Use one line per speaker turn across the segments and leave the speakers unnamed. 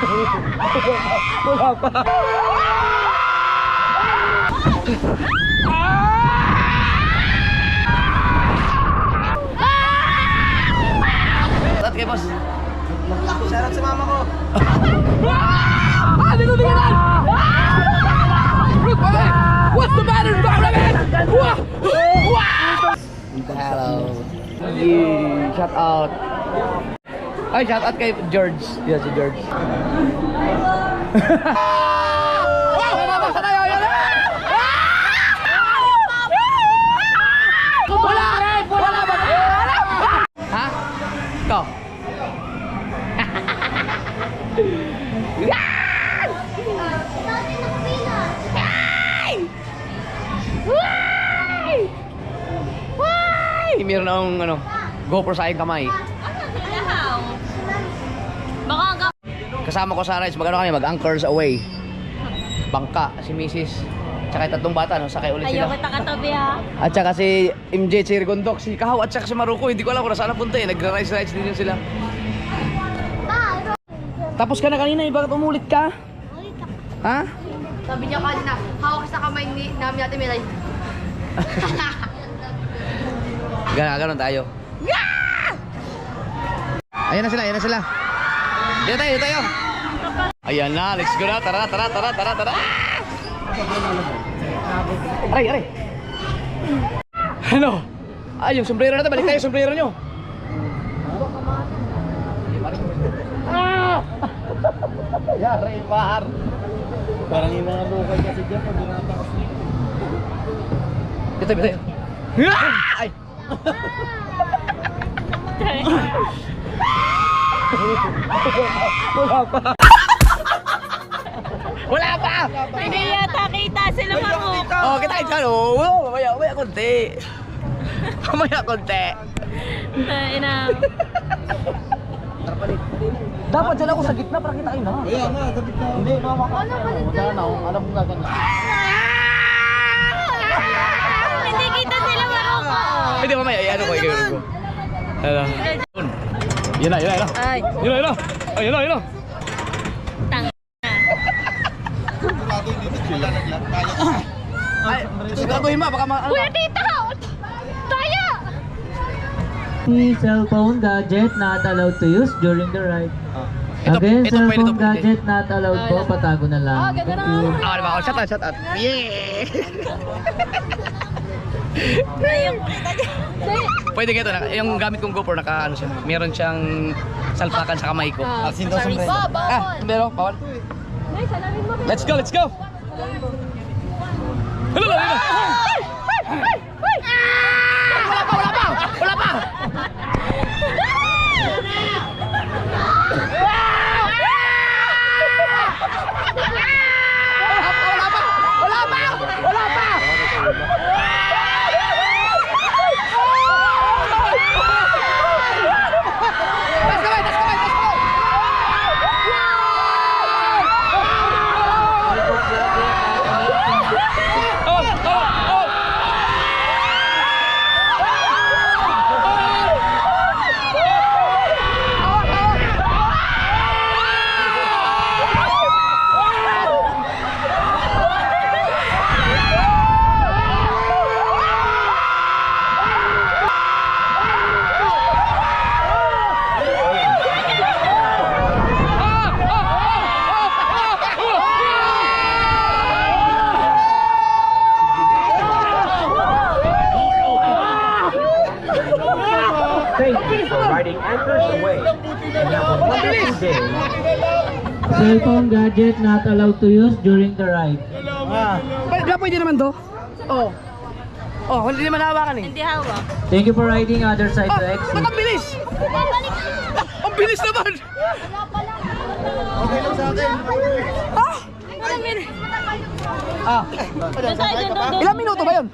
Wala pa. Shoutout kay boss. Shoutout sa mama ko. Dito tingnan! What's the matter, Barman? Hello. Yeah, shout out. Ay, shout out kay George. Yeah, si George. Wala ba? Ha? Ikaw? Meron akong ano, GoPro sa aking kamay. Kasama ko sa rides, mag-ano kami, mag-anchors away. Bangka, si Mrs. Tsaka yung tatlong bata, no? Sakay ulit sila.
Ayaw kita katabi ha.
At saka si MJ, si Rigondok, si Kahaw, at saka si Maruko. Hindi ko alam kung nasaan napunta eh. Nagra-rides din yun sila. Tapos ka na kanina eh, bakit umulit ka? Ha?
Sabi niya kanina, hawak sa kamay namin natin Milay.
Ganon tayo. Ayan na sila, ayan na sila. Dito tayo, dito tayo. Ayan na, let's go na. Tara. Aray. Ano? Ay, yung sombrero natin, balik tayo yung sombrero nyo. Yari, bahar.
Parang yung mga lokal kasi dyan pag ginatakas nito.
Dito. Ay! Wala pa!
Hindi yata kita sila Maruko.
Oh, kita dyan, oh. Mamaya konti.
Ina.
Dapat dyan ako sa gitna para kita kayo na.
Kaya nga, sabi ka. Hindi, mama ka. Diyan ako, alam mo nga ganyan.
Hindi kita sila Maruko.
Hindi, mamaya, ano ko, ikaw ko. Ano? Yun na.
Ay.
Yun na.
Tang.
Ay, siguraduhin mo, baka
Kuya Tito! Tayo!
Cellphone gadget not allowed to use during the ride. Again,
ito pwede,
cellphone gadget not allowed po. Patago na lang.
ganda
Thank you.
na.
Diba? Oh, shout out. Yeah! Pwede ka ito, yung gamit kong GoPro, ano siya, meron siyang salpakan sa kamay ko.
Asin daw sa
Pero, bawal. Let's go! Wala pa!
Cellphone gadget not allowed to use during the ride.
Pwede naman to? Oo. Oh, hindi naman hawakan eh.
Hindi hawak.
Thank you for riding other side to
Ba't
exit.
ang bilis? Ang bilis naman!
Okay lang sa akin.
Ilang minuto ba yun?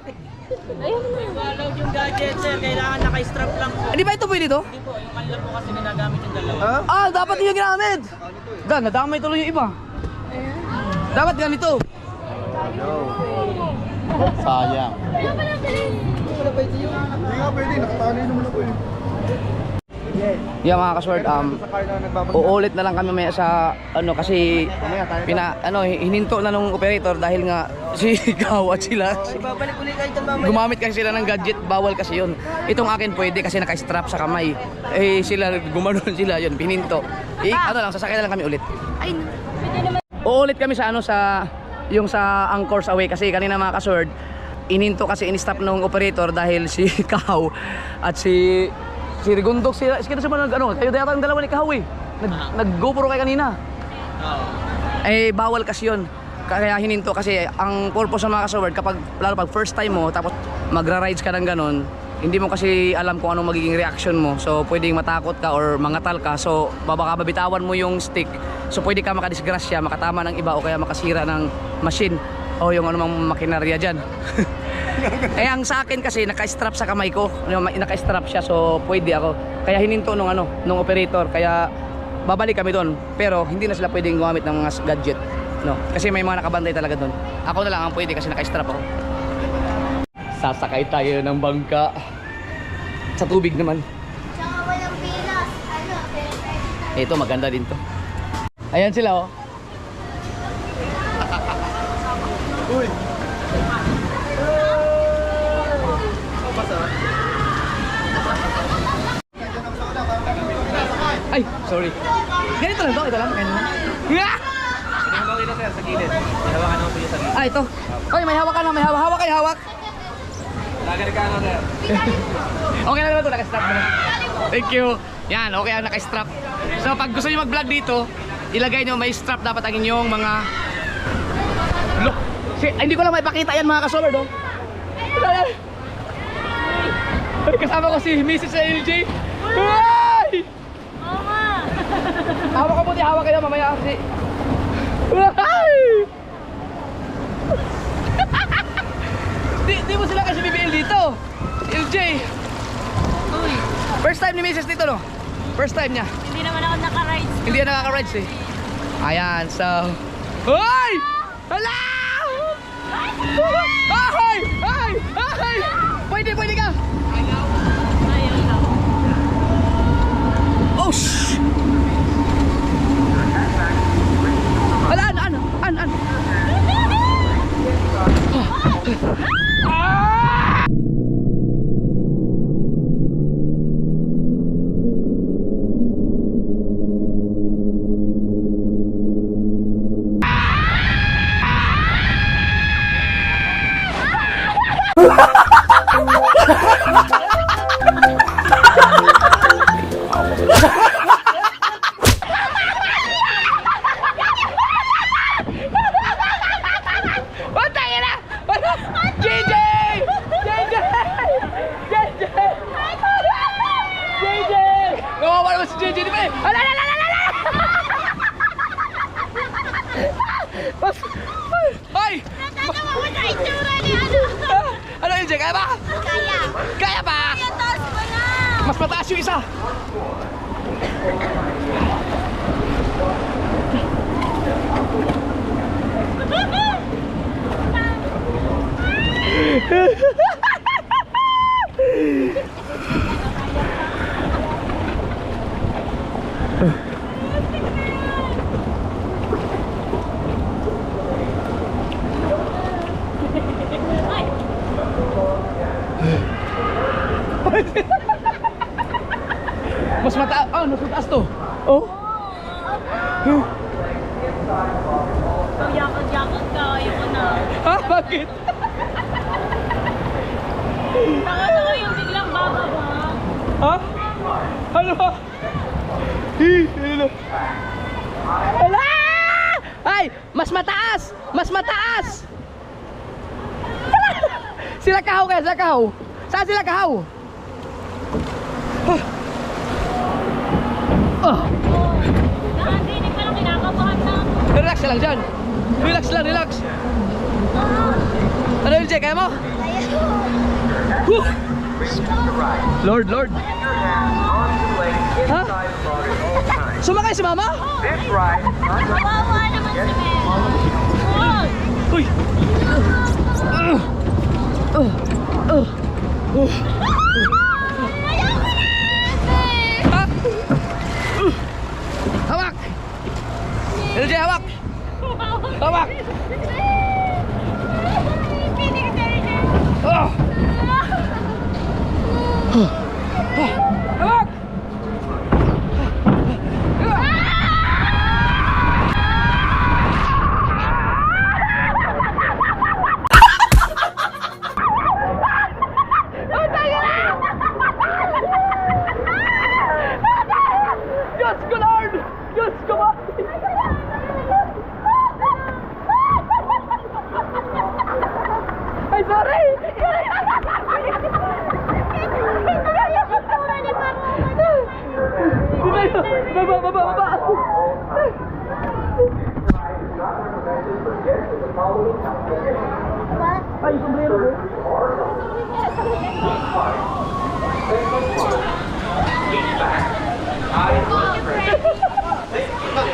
Ayun na.
Allowed yung gadget sir, kailangan naka-strap lang po.
Hindi ba ito pwede to?
Hindi po, yung kanila po kasi ginagamit yung dalawa.
Dapat yung ginamit! Dan, nadamay tuloy yung iba. Dapat ganito.
Sayang. Hindi nga pwede, nakatali naman ako eh.
Yeah mga kasword,
Sa car na nagbabagsak.
uulit na lang kami maya sa ano kasi hininto na nung operator dahil nga si Gaw at sila
Babalik ulit kayo dyan mamaya.
gumamit kasi sila ng gadget, bawal kasi yun. Itong akin pwede kasi naka-strap sa kamay. Eh sila gumanon sila yun, pininto. Ano lang, sasakay na lang kami ulit.
Ay,
Uulit kami sa ano sa yung sa Angkors Away kasi kanina mga kasword, ininto kasi in-stop nung operator dahil si Gaw at si Rigundok sila nag ano, kayo yata ang dalawa ni Kahaw eh. Nag-GoPro kay kanina. Eh bawal kasi yun. Kaya hininto kasi ang purpose ng mga kasaward kapag lalo pag first time mo tapos magra-rides ka ng ganon, hindi mo kasi alam kung anong magiging reaction mo. So pwedeng matakot ka or mangatal ka. So baka mabitawan mo yung stick. So pwede ka makadisgrasya, makatama ng iba o kaya makasira ng machine o yung anumang makinarya dyan. Eh ang sa akin kasi naka-strap sa kamay ko, naka-strap siya so pwede ako. Kaya hininto nung operator kaya babalik kami doon. Pero hindi na sila pwedeng gumamit ng mga gadget, no. Kasi may mga nakabantay talaga doon. Ako na lang ang pwede kasi naka-strap ako. Sasakay tayo ng bangka. Sa tubig naman.
tsaka walang pilas. Ano,
Ito maganda din to. Ayan sila oh.
Uy!
Ay, sorry. Ganito lang to, ito lang. Ganito lang.
Hindi mo makita sir sa gilid. Hawakan mo sa gilid.
Ah, ito. Oy, may hawak ka na, may hawak. Hawak kayo, hawak.
Lagar ka ano sir.
Okay na naman ito, naka-strap na. Thank you. Yan, okay ang naka-strap. So pag gusto niyo mag-vlog dito, ilagay niyo may strap dapat ang inyong mga... Look! Hindi ko lang maipakita yan mga kasolar, no? Kasama ko si Mrs. LJ. Ay! Hawak ka buti, hawak kayo mamaya kasi... Ay! Di mo sila kasi BBL dito. LJ. First time ni Mrs. dito, no? First time niya.
Hindi naman ako naka-rides.
Hindi yan nakaka-rides eh. Ayan, so... Hoy! Hala! Ay! Ay! Ay! Pwede ka! Oh, shh! Hala, an! Ay!
Natatawa ko sa itsura ni ano.
Ano LJ? Kaya ba?
Kaya.
Kaya ba?
Kaya taas ko na.
Mas mataas yung isa. Mas mataas to. Oh.
Yakot ka, ayoko na.
Ha? Bakit?
Nakala ko yung biglang bababa.
Ha? Ano ba? Ano? Ala! Ay! Mas mataas! Mas mataas! Sila Kahaw kaya, sila Kahaw. Saan sila Kahaw?
Nakatinig pa lang kinakabahan na ako.
Relax ka lang dyan. Relax lang, relax. Ano LJ, kaya mo? Whew. Lord. Ha? Sumakay si mama?
Kawawa naman si Mel.
Uy! Ha? LJ, hawak! Hawak! Oh! Hawak! Diyos ko, Lord! Diyos ko ba? Ay, sorry! Baba, baba, baba! Ay, sombrero mo.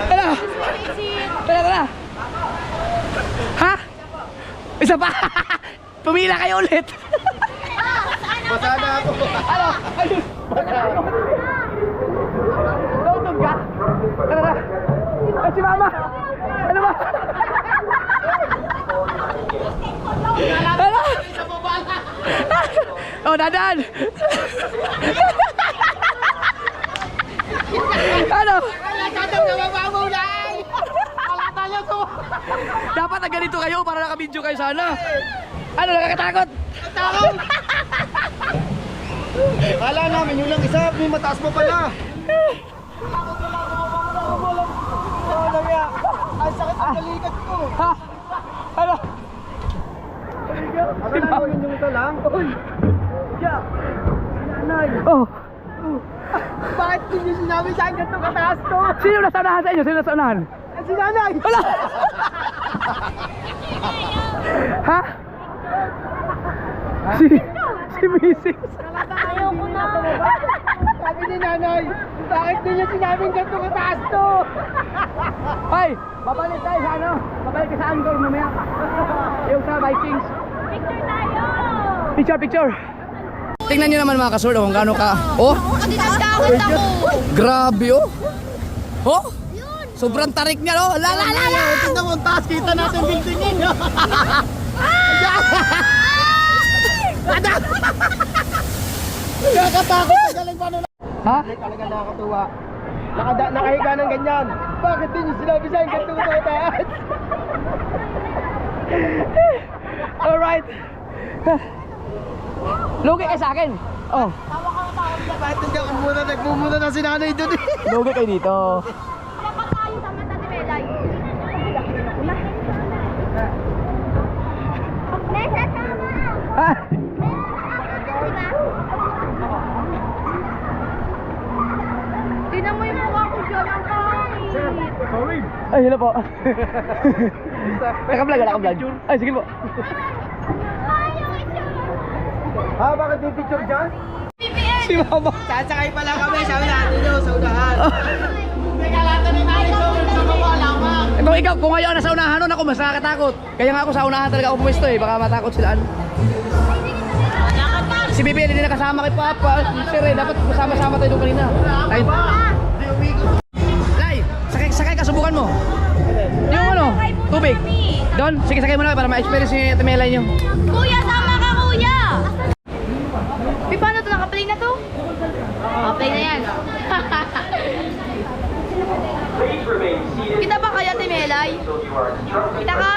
Tara! Tara, tara! Ha? Isa pa! Pumila kayo ulit!
Basa na ako.
Ano? Ayun! Nautog ka? Tara, tara! Ay, si Mama! Ano ba? Ano? Oh, dadan! Ano? Dapat na ganito kayo para nakabidyo kayo sana. Ano, nakakatakot?
Kala namin yung lang isa, may mataas pa pala. Ang sakit ang balikat ko.
Ha? Ano?
Akala namin yung isa lang. Yeah. Nanay.
Oh,
Bakit hindi sinabi sa akin ganito kataas to?
sino nasa unahan sa inyo? Sino nasa unahan?
Si nanay.
Wala! Ha? Si Mrs.
Ayoko na.
Sabi ni nanay, bakit hindi niya sinabing ganito kataas to?
Hoy, babalik tayo sa ano? Babalik ka sa Angkor mamaya. Yung sa Vikings.
Picture tayo.
Picture, picture. Tingnan nyo naman mga kasord kung gaano ka. Oh,
Nagkakakit ako.
grabe oh. Oh, sobrang tarik niya oh. La la la la.
Tingnan mo ang taas, kita natin buildingin. Nakakatakot sa galing paano na.
Ha?
Talaga nakakatuwa. Nakahiga ng ganyan. Bakit din yung sinabi sa akin ganito kataas?
Alright. Lugi kayo sa akin. Oh,
Bakit hindi ako muna nagmumuna na si nanay doon eh?
lugi kayo dito.
Dapat tayo sa mata ni Melay. Nasa sama.
Ha?
Tingnan mo yung mukha ko dyan. Ang pangit.
Ay, hello po. Naka-vlog, naka-vlog. Ay, sige po.
Ha, bakit may picture dyan?
Si Mama.
Sasakay pala kami, sabi natin nyo, sa unahan. Teka, lata ni nanay sa baba, lamang.
Kung ikaw, kung ngayon nasa unahan nun, ako mas nakakatakot. Kaya nga ako sa unahan talaga ako pumesto eh. Baka matakot sila. Ano? Si Bibi, hindi na kasama kay Papa. Sir, eh, dapat masama-sama tayo doon kanina. Tayo. Lai, sakay ka, subukan mo. Yung ano, tubig. Doon, sige sakay mo na para ma-experience yung Temelay nyo.
Kuya, sama ka kuya! Uy, paano to? Naka-play na to? Play na yan. Kita ba kaya, Timelay? Kita ka?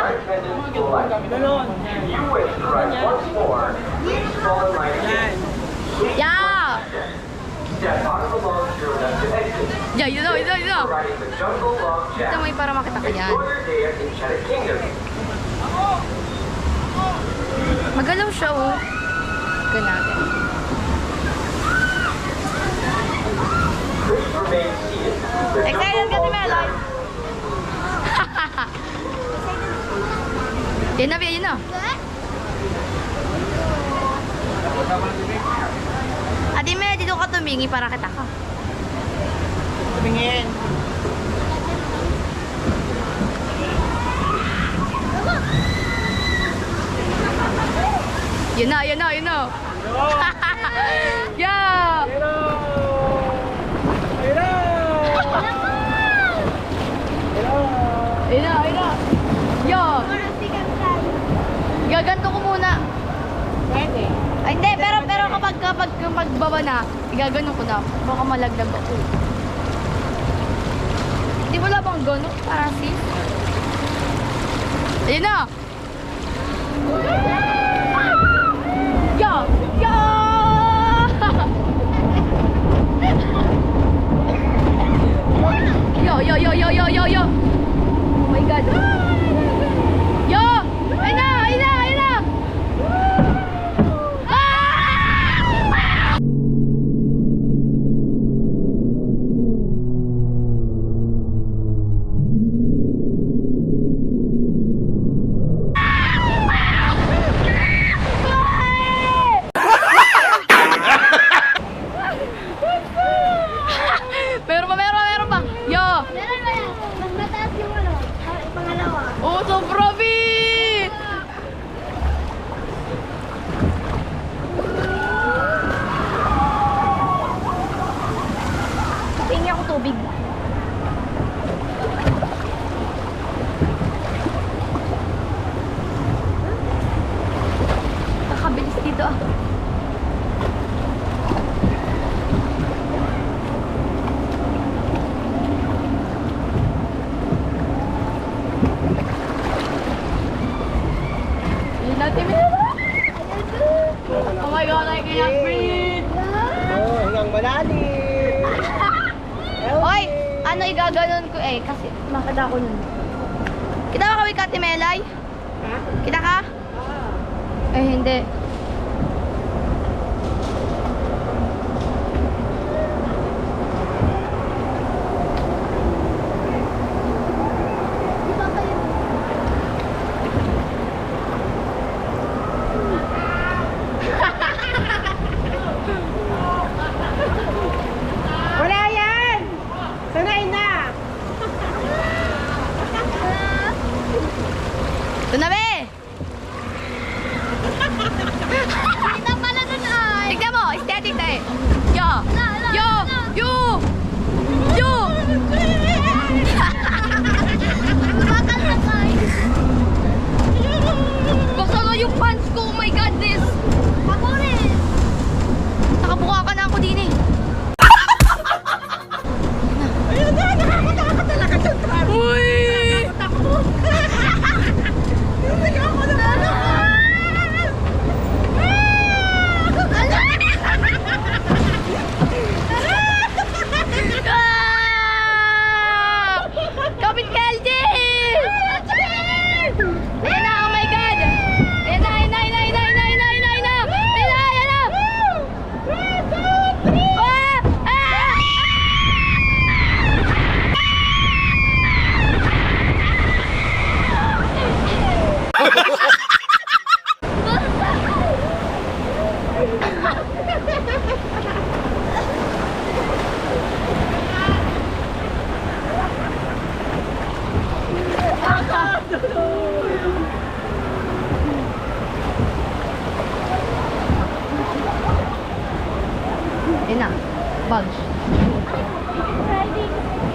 Yeah! Yeah, yun na. Kita mo yung para makita ka yan. Magalaw siya, oh. Tignan natin. Excited ka, Timelay? Yan na, yan na. Ate Mel, dito ka tumingi para kita ka.
Tumingin.
Yun na. Yeah!
Hello!
Igaganto ko muna.
Pwede.
Ay, hindi, pero kapag baba na, igaganon ko na. Baka malaglag ako. Hindi mo lang bang gano'n? Para sis? Ayun na! Yo! Yo! Yo! Oh my God! Yo! Ayun na! Ayun na! Ayun na! Ah! Meron pa. Yo!
Meron ba yan? Mas mataas yung ano, pangalawa.
Oh, sobra, B! Tingin ako tubig. Nakabilis dito ah. Yun natin Oh my God, I can't breathe!
Oh, hanggang malalim.
Hoy! Ano igaganon ko eh? Kasi makada ko nun. Kita ba kami Kati Melay?
Ha?
Kita ka? Eh, hindi.
Wala yan! Sanay na!
Ito na, be!
Kita pala nun ay.
Tignan mo, aesthetic na eh. Yo! Yo! Yo! Yo!
Bakal na tayo.
Basta na yung pants ko, oh my goodness!
Ako rin.
Nakabuka ka na ako din eh.
Ayun na! Nakakatakot talaga yung traffic!
Uy!
Takot! Hindi ako naman!
Ah! Kapit ka, LJ! Ayan na, oh my God! Ayan na, ayan na, ayan na, ayan na, ayan na, ayan na, ayan na, ayan na! Ayan na, ayan na! Ah! Ah! Ayan na, bugs.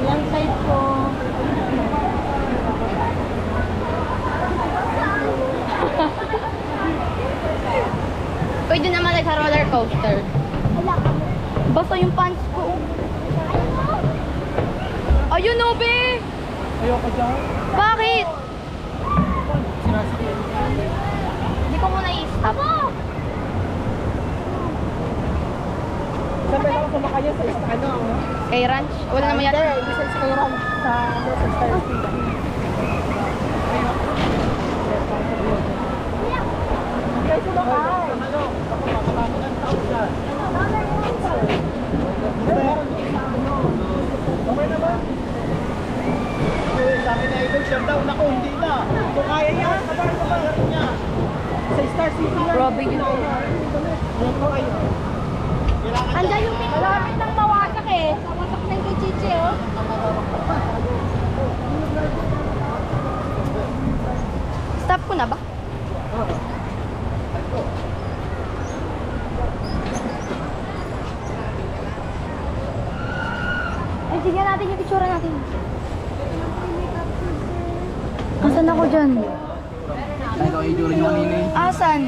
Ilang side po?
Pwede naman sa roller coaster.
Wala ka.
Basta yung pants ko. Ayun, no, be!
Ayoko dyan.
Bakit?
Sinasakyan.
Hindi ko muna i-stop.
Saan ba ako kumakaya sa ano?
Kay Ranch? Wala naman yan.
Hindi, isa sa Kairan. Sa Star Speed. Guys, sumakay! Ano? Ako, makakakulang taon dyan. Okay naman. Sabi na ito, shutdown ako, hindi na. Kung kaya yan, kabar niya. Sa Star City yan.
Grabe yun.
Ano kayo?
Andiyan yung pinamit ng mawasak eh. Mawasak na yung kay Chichi oh.
Stop ko na ba? Ay, tignan natin yung picture natin. Asan ako dyan?
Ay, ito ay itsura nyo kanina eh.
Asan?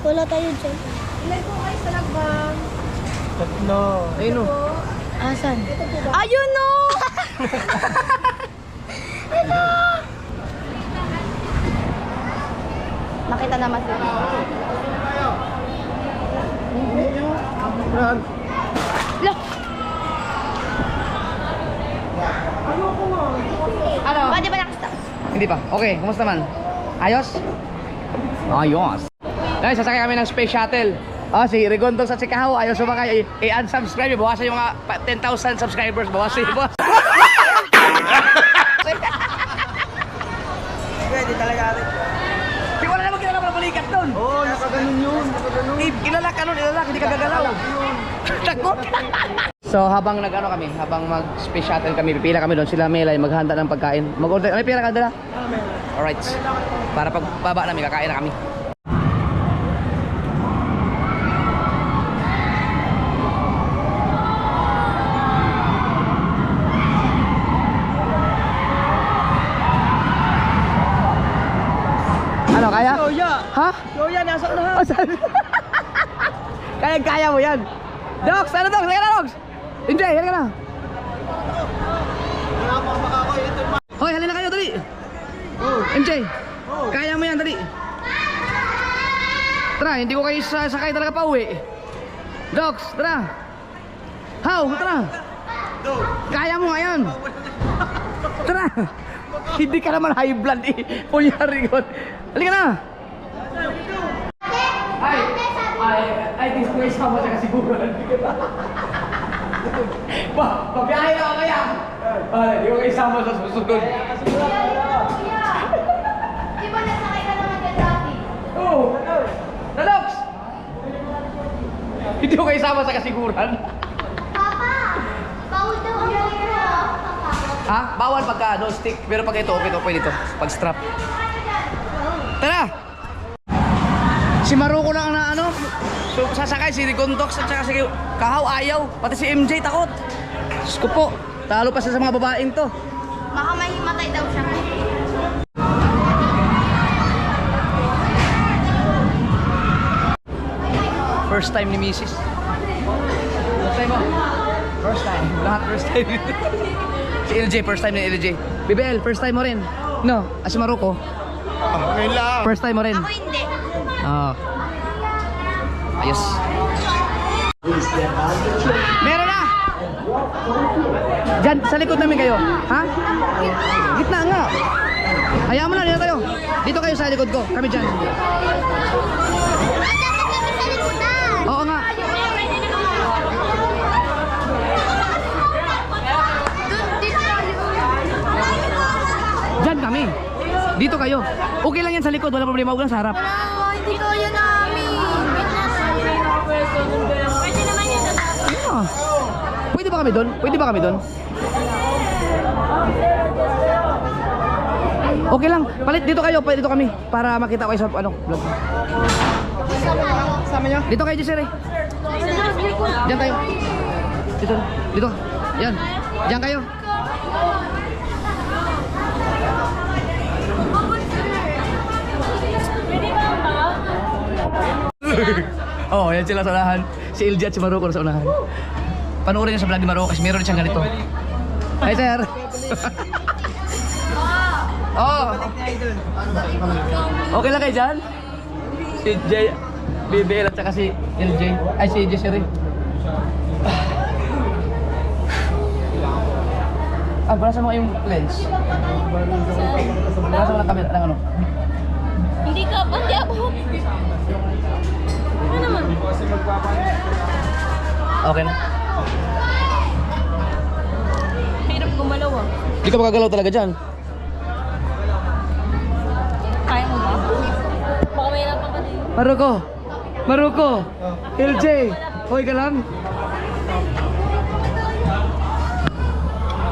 Wala tayo dyan.
Tatlo.
Ayun o.
Asan? Ayun no! Nakita naman sila. Look!
Ano?
Pwede ba nakastop?
Hindi pa. Okay, kumusta man? Ayos? Ayos. Guys, sasakay kami ng space shuttle. Oh, si Rigondong sa Sikahaw, ayaw sumakay. I-unsubscribe, bawasan yung mga 10,000 subscribers. Bawasan.
Pwede talaga rin.
Di wala naman kilala para balikat doon.
Oo, nakaganon yun. Nakaganon.
Ilalak ka nun, ilalak, hindi ka gagalaw. Takot. So habang habang mag-space shuttle kami, pipila kami doon, sila Melay maghanda ng pagkain. Mag-order, may pera ka dala? Alright. Para pagbaba namin, kakain na kami. Ano, kaya?
Yoya!
Ha?
Yoya, nasa unahan!
Oh, saan? Kaya mo yan. Dox, ano Dox? Halika na Dox. Enjoy, halika na.
Wala pang makakoy. Ito ma...
Hoy, halina kayo, dali. MJ, kaya mo yan, dali. Tara, hindi ko kayo sakay talaga pa uwi. Dox, tara. How, tara. Kaya mo ngayon. Tara. Hindi ka naman high blood eh. Punyari ko. Halika na. Ay, di ko isama sa kasiguran. Pabiyahe na ako kaya. Di ko isama sa susunod.
Di ba nasakay ka naman dyan dati?
Oo. Nalox! Hindi ko isama sa kasiguran.
Papa! Bawal daw ang pagkira.
Ha? Bawal pagka no stick. Pero pag ito, okay to, pwede ito. Pag strap. Tara! Si Maruko lang na ano. So, sasakay si Rigondox at saka si Kahaw ayaw. Pati si MJ takot. Diyos ko po. Talo pa siya sa mga babaeng to.
Baka mahimatay daw siya.
First time ni Mrs. First time mo? First time. Lahat first time. Si LJ, first time ni LJ. BBL, first time mo rin. No, si Maruko.
Ngayon lang.
First time mo rin.
Ako hindi.
Oo. Ayos. Meron na! Diyan, sa likod namin kayo. Ha? Gitna nga. Hayaan mo na, dito tayo. Dito kayo sa likod ko. Kami dyan. Oo nga. Diyan kami. Dito kayo. Okay lang yan sa likod. Wala problema. Huwag lang sa harap.
Hindi ko yun namin. Pwede naman yun.
Ah. Pwede ba kami doon? Pwede ba kami doon? Okay lang. Palit dito kayo. Dito kami. Para makita kayo sa vlog.
Sama niyo?
Dito kayo, Jessere. Diyan tayo. Dito. Dito. Yan. Diyan kayo. Oh, yan sila sa unahan. Si LJ at si Maruko sa unahan. Panoorin niyo sa vlog ni Maruko kasi meron siyang ganito. Hi, sir. Oh. Okay lang kayo dyan? Si Jay, BBL at saka si LJ. Ay, si Jessere. Ah, balasan mo yung lens. Balasan mo ng camera ng ano.
Hindi ka, hindi ako. Ano naman?
Okay na.
Hirap gumalaw ah.
Hindi ka makagalaw talaga dyan.
Kaya mo ba? Baka may hirap ka din.
Maruko! Maruko! LJ! Okay ka lang?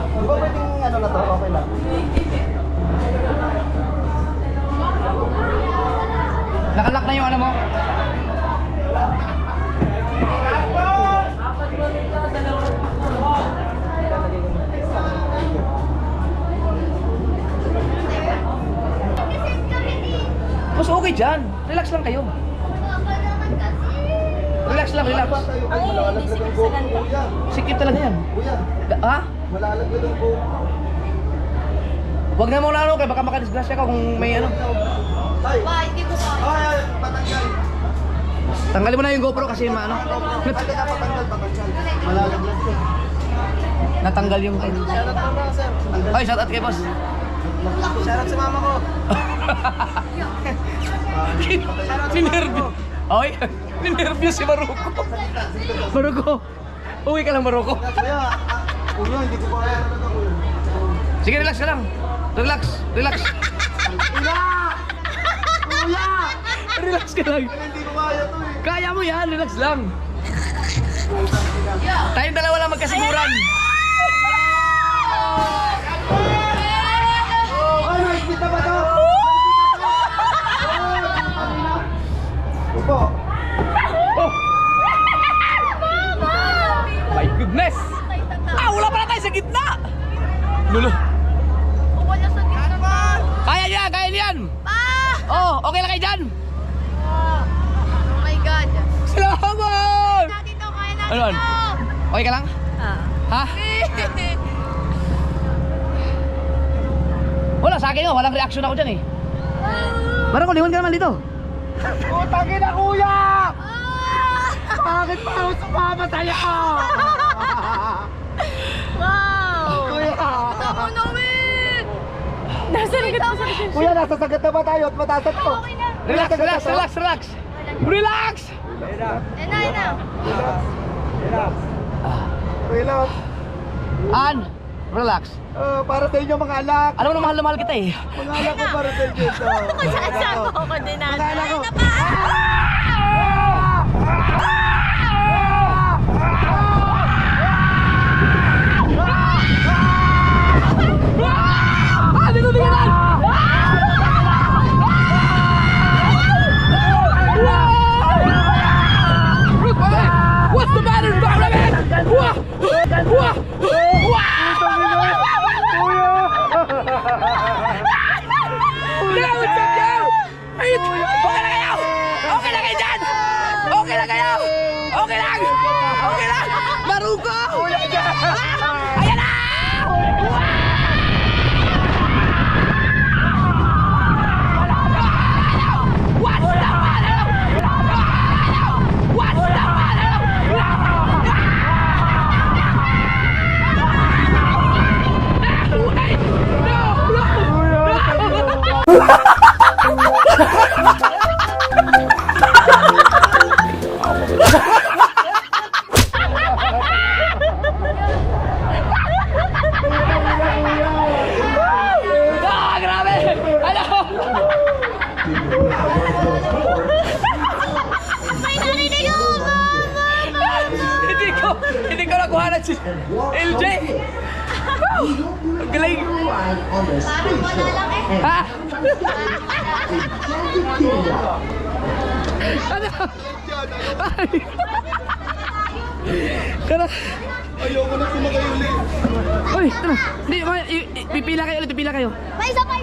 Di ba pwedeng ano na to? Okay lang.
Nakalak na yung ano mo? Mas okay dyan. Relax lang kayo. Relax lang, relax.
Ang hindi sikip sa ganda.
Sikip talaga yan.
Kuya,
Ha?
malalaglag ang coke.
Huwag na muna ano, kaya baka makadisgrasya ka kung may ano.
Ay!
Ba, hindi ko pa.
Ay! Patanggal!
Tanggalin mo na yung GoPro kasi maano.
Patanggal. Malalaglag ko.
Natanggal yung...
Shoutout mama, sir.
Ay, shout out kay boss.
Shoutout sa mama ko.
Ninervyos. Ay, ninervyos si Maruko. Maruko. Uwi ka lang, Maruko.
Kuya, hindi ko kaya talaga kuya.
Sige, relax ka lang. Relax, relax.
Kuya!
Relax ka lang.
Hindi ko kaya to eh.
Kaya mo yan, relax lang. Tayong dalawa lang magkasiguran.
Ay, may kita ba to? Upo.
Oh! My goodness! Wala pala tayo sa gitna! Lulo.
Wala sa gitna.
Kaya yan, kaya yan!
Pa!
Oh, okay lang kayo dyan?
Oh my God.
Salamat!
Natin to, kaya natin
Ano?
to.
Okay ka lang? Ha? Wala, sa akin yun. Walang reaction ako dyan eh. Marako, lingon ka naman dito.
Putangin na kuya! Bakit pa ako sumama sa'yo?
Wow!
Kuya!
Tama namin!
Nasa likod mo sa likod.
Kuya, nasa sagat na ba tayo at mataas na to?
Okay na.
Relax, relax, relax, relax. Relax!
Yan na.
Relax.
An, relax.
Para sa inyo mga anak.
Alam mo na mahal na mahal kita eh.
Mga anak ko para sa inyo.
Sasama ko din
Mga anak ko.
Dito, dito, dito! What's the matter, Barnabas? What's up, yo? Ayun! Okay na kayo! Okay na kayo dyan! Okay na kayo! Okay lang! Okay lang! Maruko! Ayan na! What's the matter? What's the matter? Grabe! Ano?
May narinig ako,
Hindi ko nakuhanan si LJ. Ang galing.
Parang wala lang eh.
Ha? Ano? Ay. Kana.
Ayoko na sumakay ulit.
Uy, ano? Hindi, pipila kayo ulit, pipila kayo.
May isa pa.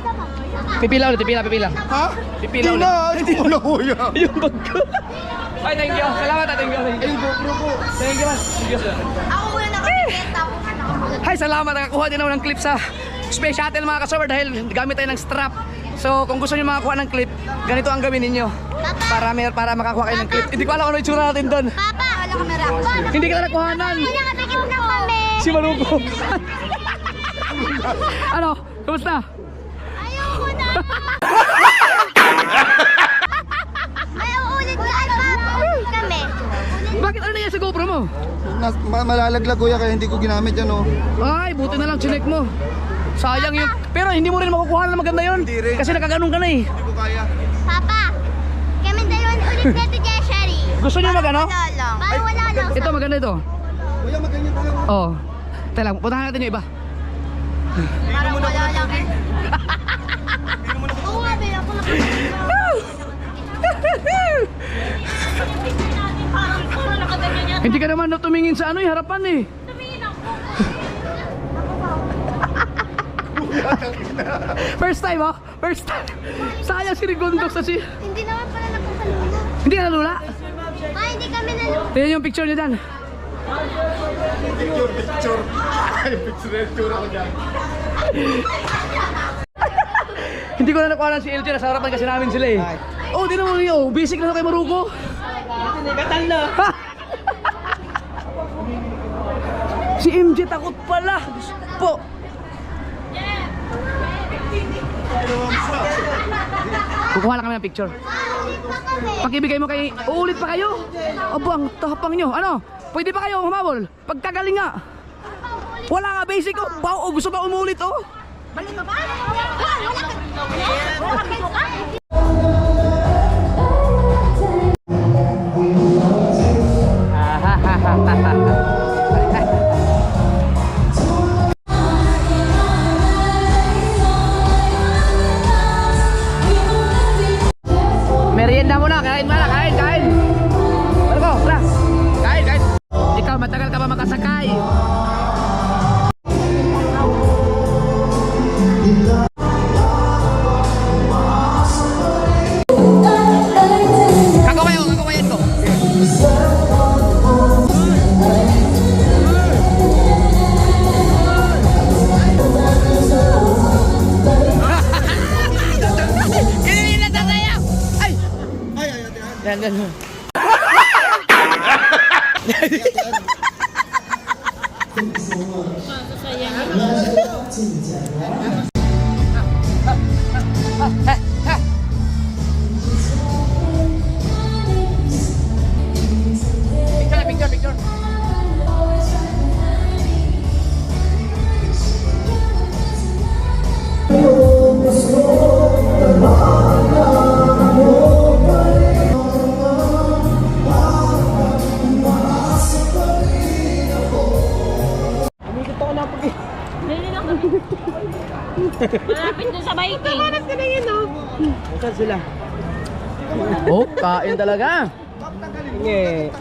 Pipila ulit, pipila.
Ha?
Pipila ulit.
Hindi ko na kuya.
Yung bag ko. Ay, thank you. Salamat, thank you.
Ay, GoPro ko.
Thank you, man. Thank you, sir.
Ako muna nakapikit, tapos nakamulat.
Hi, salamat. Nakakuha din ako ng clip sa Space Shuttle mga kasober dahil gamit tayo ng strap. So, kung gusto niyo makakuha ng clip, ganito ang gawin ninyo. Para makakuha kayo ng clip. Hindi ko alam ano yung tsura natin doon.
Papa, wala kamera.
Hindi ka na nakuhanan.
Kaya nakapikit na kami.
Si Maruko. Ano? Kumusta?
Ayoko na. May uulit ka, Papa. Uulit kami.
Bakit ano nangyari sa GoPro mo?
Malalaglag kuya kaya hindi ko ginamit yan oh.
Ay, buti na lang chinek mo. Sayang yung... Pero hindi mo rin makukuha na maganda yun.
Hindi rin.
Kasi nakaganon ka na eh.
Hindi ko kaya.
Papa, kami dalawan ulit na ito, Jeshari.
Gusto niyo magano?
Wala lang. Parang wala lang.
Ito maganda ito.
Kuya, maganyan talaga.
Oh. Teka lang, puntahan natin yung iba.
Parang wala lang eh. Oo nga, bilang ko lang.
Parang nakaganyan yan.
Hindi ka naman na tumingin sa ano harapan eh.
Tumingin ako.
First time, oh. First time. Sayang si Rigondok sa si...
Hindi naman pala nagkakalula.
Hindi ka nalula?
Ay, hindi kami nalula.
Tingnan yung picture niyo dyan.
Picture. Ay, picture ako dyan.
Hindi ko na nakuha si LJ. Nasa harapan kasi namin sila eh. Oh, di naman yun. Basic na kay Maruko.
Katal na.
Si MJ takot pala. Diyos po. Kukuha lang kami ng picture. Pakibigay mo kay... Uulit pa kayo? Aba, ang tahapang nyo. Ano? Pwede pa kayo humabol? Pagkagaling nga. Wala nga basic oh. Bao, oh, gusto pa umulit oh.
Balik ka ba? Wala ka.
Merienda muna, kain muna, kain. Ano ko, tara. Kain. Ikaw, matagal ka ba makasakay? Kagawayan ko. Ganun na tatayo. Ay. Yan. Picture.
Malapit dun sa biking. Hanap ka na yun, oh.
Saan sila?
Oh, kain talaga.
Nge.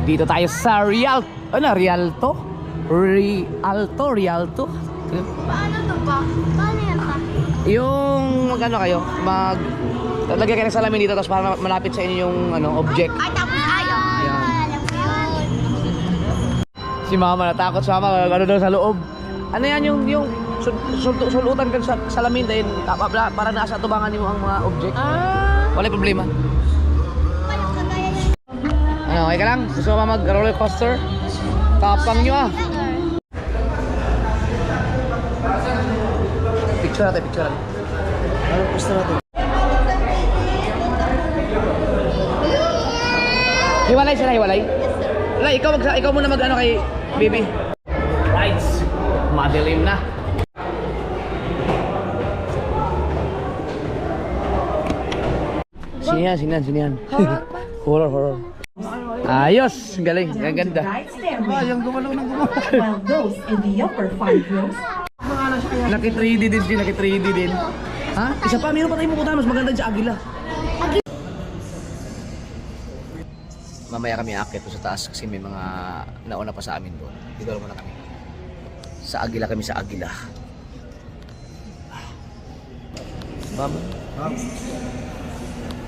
Dito tayo sa Rialto. Rialto.
Paano to ba? Paano yan ta?
Yung magano kayo, lagyan kayo ng salamin dito tapos para malapit sa inyo yung object.
Ay, tapos ayaw.
Ayan.
Alam ko yun.
Si mama natakot sa mama, ano daw sa loob. Ano yan yung sulutan ka sa salamin dahil para nasa tubangan mo ang mga object. Wala problema.
Paano kagaya yan?
Ano, okay ka lang? Gusto mo ba mag-roller coaster? Tapang nyo ah. Picture natin.
Anong gusto natin?
Hiwalay sila, hiwalay. Wala, ikaw muna mag-ano kay baby. Right. Madilim na. Sinihan. Horror. Ayos, galing, ang ganda.
Yung gumalaw ng gumalaw.
While those in the upper 5 rows
Naki 3D din. Ha? Isa pa, meron pa tayong pupuntahan, mas maganda sa Agila. Mamaya kami aakyat po sa taas kasi may mga nauna pa sa amin doon. Dito muna kami. Sa Agila kami, sa Agila. Ma'am.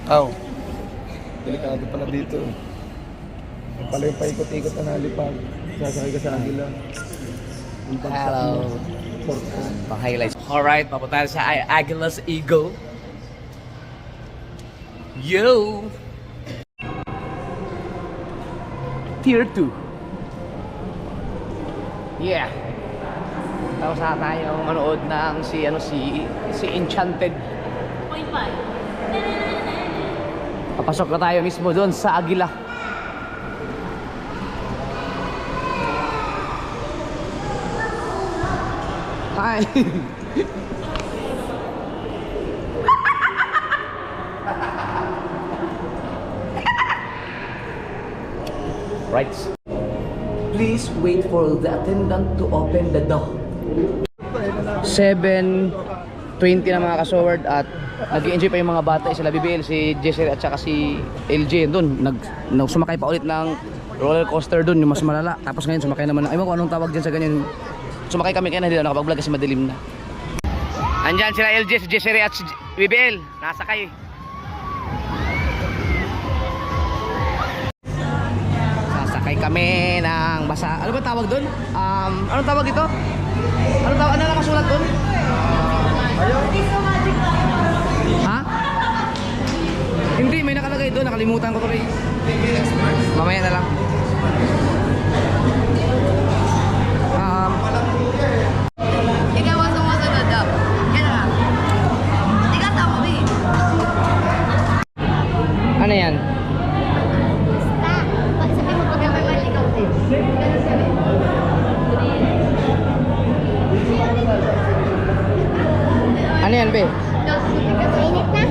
Aw. Delikado pala dito. Pala yung paikot-ikot na nalipag. Sasakay ka sa Agila.
Hello. Pang highlights. Alright, papunta sa Agila's Eagle. Yo! Tier 2. Yeah. Tapos na tayong manood ng si Enchanted. Papasok na tayo mismo doon sa Agila. Hi. Right. Please wait for the attendant to open the door. 7:20 na mga kasoward at nag-enjoy pa yung mga bata, sila BBL, si Jesser at saka si LJ doon. Sumakay pa ulit ng roller coaster doon, yung mas malala. Tapos ngayon sumakay naman ng, ewan ko anong tawag dyan sa ganyan. Sumakay kami kaya na hindi na nakapag-vlog kasi madilim na. Andyan sila LJ, si Jesser at si BBL, nasakay. Sasakay kami ng basa. Ano ba tawag doon? Anong tawag ito? Anong tawag? Ano nakasulat doon? Ha? Hindi, may nakalagay doon. Nakalimutan ko tuloy. Mamaya na lang.
Ikaw ang sumusunod daw. Yan nga. Hindi ka tama eh.
Ano yan?
Sabi mo pag may maligaw din. Ganun sabi.
Ano yan, be?
Mainit na.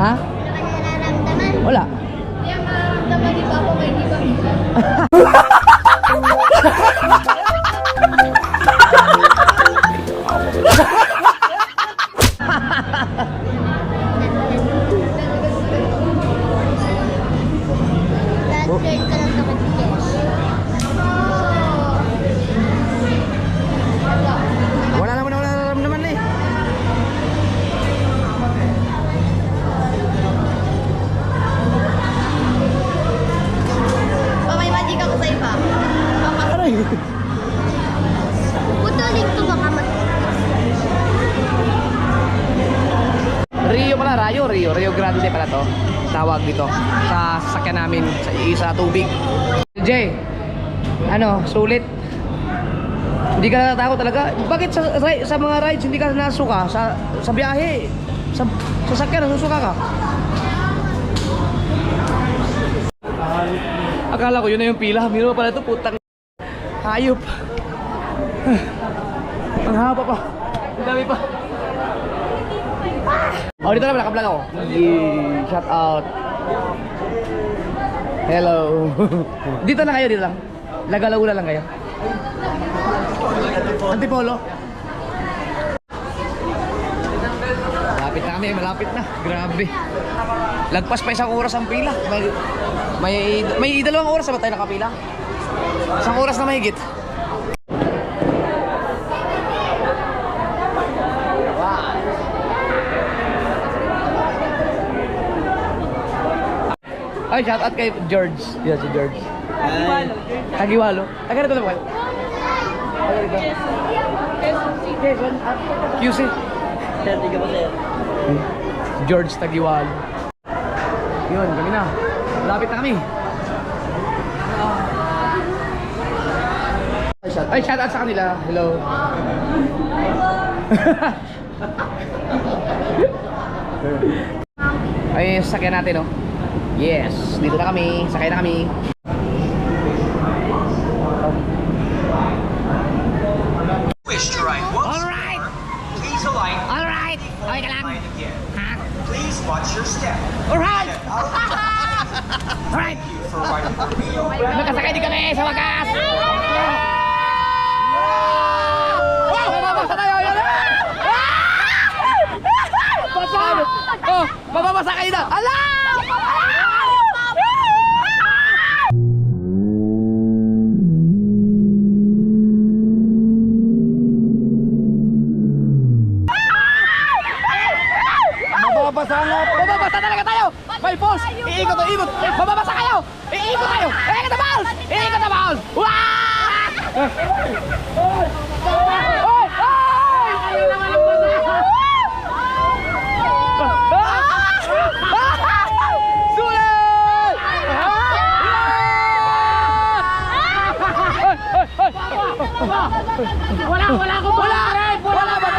Ha?
Nararamdaman.
Wala.
Yan mararamdaman ni Papa may di ba?
Last grade ka lang naman, Jess.
Wala naman eh.
Pa may magic ako sa iba.
Aray.
Putuling to baka
Rio pala, Rio Grande pala to. Tawag dito sa sasakyan namin sa tubig. Jay, ano, sulit? Hindi ka natatakot talaga? Bakit sa mga rides hindi ka nasuka? Sa biyahe, sa sasakyan nasusuka ka? Akala ko yun na yung pila. Miro pala ito, putang hayop. Ang haba pa. Ang dami pa. Oh, dito na, naka-vlog ako. Shout out. Hello. Dito na kayo, dito lang. Lagalaula lang kayo. Antipolo. Malapit na kami, malapit na. Grabe. Lagpas pa isang oras ang pila. May 2 oras na ba tayo nakapila? Isang oras na mahigit. Ay, shout out kay George. Yeah, si George. Tagiwalo. Taga rito naman. Taga rito. QC. George Tagiwalo. Yun, kami na. Lapit na kami. Ay, shout out sa kanila. Hello. Ay, sakyan natin, oh. Yes, dito na kami. Sakay na kami.
Wish to ride once
Alright!
more, please alight.
Alright! Okay ka lang?
Line again.
Ha?
Please watch your step.
Alright! Alright!
Thank you for riding the Rio
Magkasakay din kami sa wakas! Wow! Mababasa tayo! Yan na! Basa! Oh! Mababasa kayo na! Ala! Mababasa talaga tayo! May pulse! Iikot o ikot! Mababasa kayo! Iikot tayo! Iikot na balls! Iikot na balls! Waaah! Oy! Oy! Ayaw naman ang basa! Sulit! Wala ko ba? Wala ba?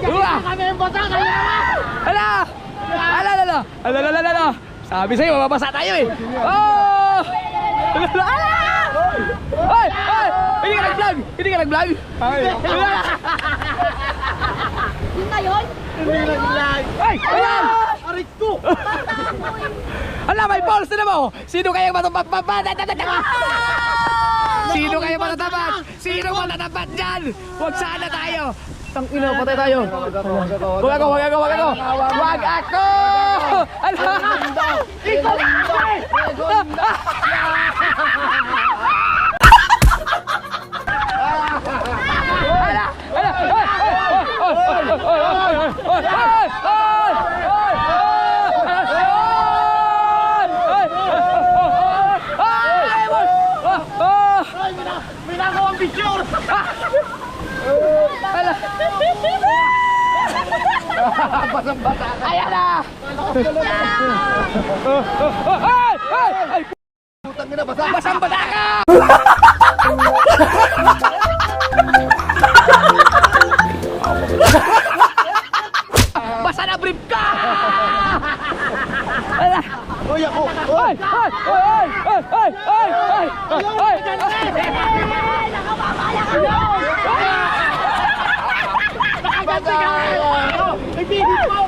Kami yung bata, kaya
Ala! Ala! Sabi sa'yo, mababasa tayo eh. Oh! Ala! Ay! Hindi ka nag-vlog!
Yun na yun?
Ay! Ayan! Ala, may balls na mo! Sino kayang matatapat? Sino kayang matatapat? Sino matatapat dyan? Huwag sana tayo! Tang ina, patay tayo. Wag ako. Ala! Ikaw! Ayan na! Ay! Basang-basa ka! Basa na brief ka! Ala!
Uy, ako!
Ay!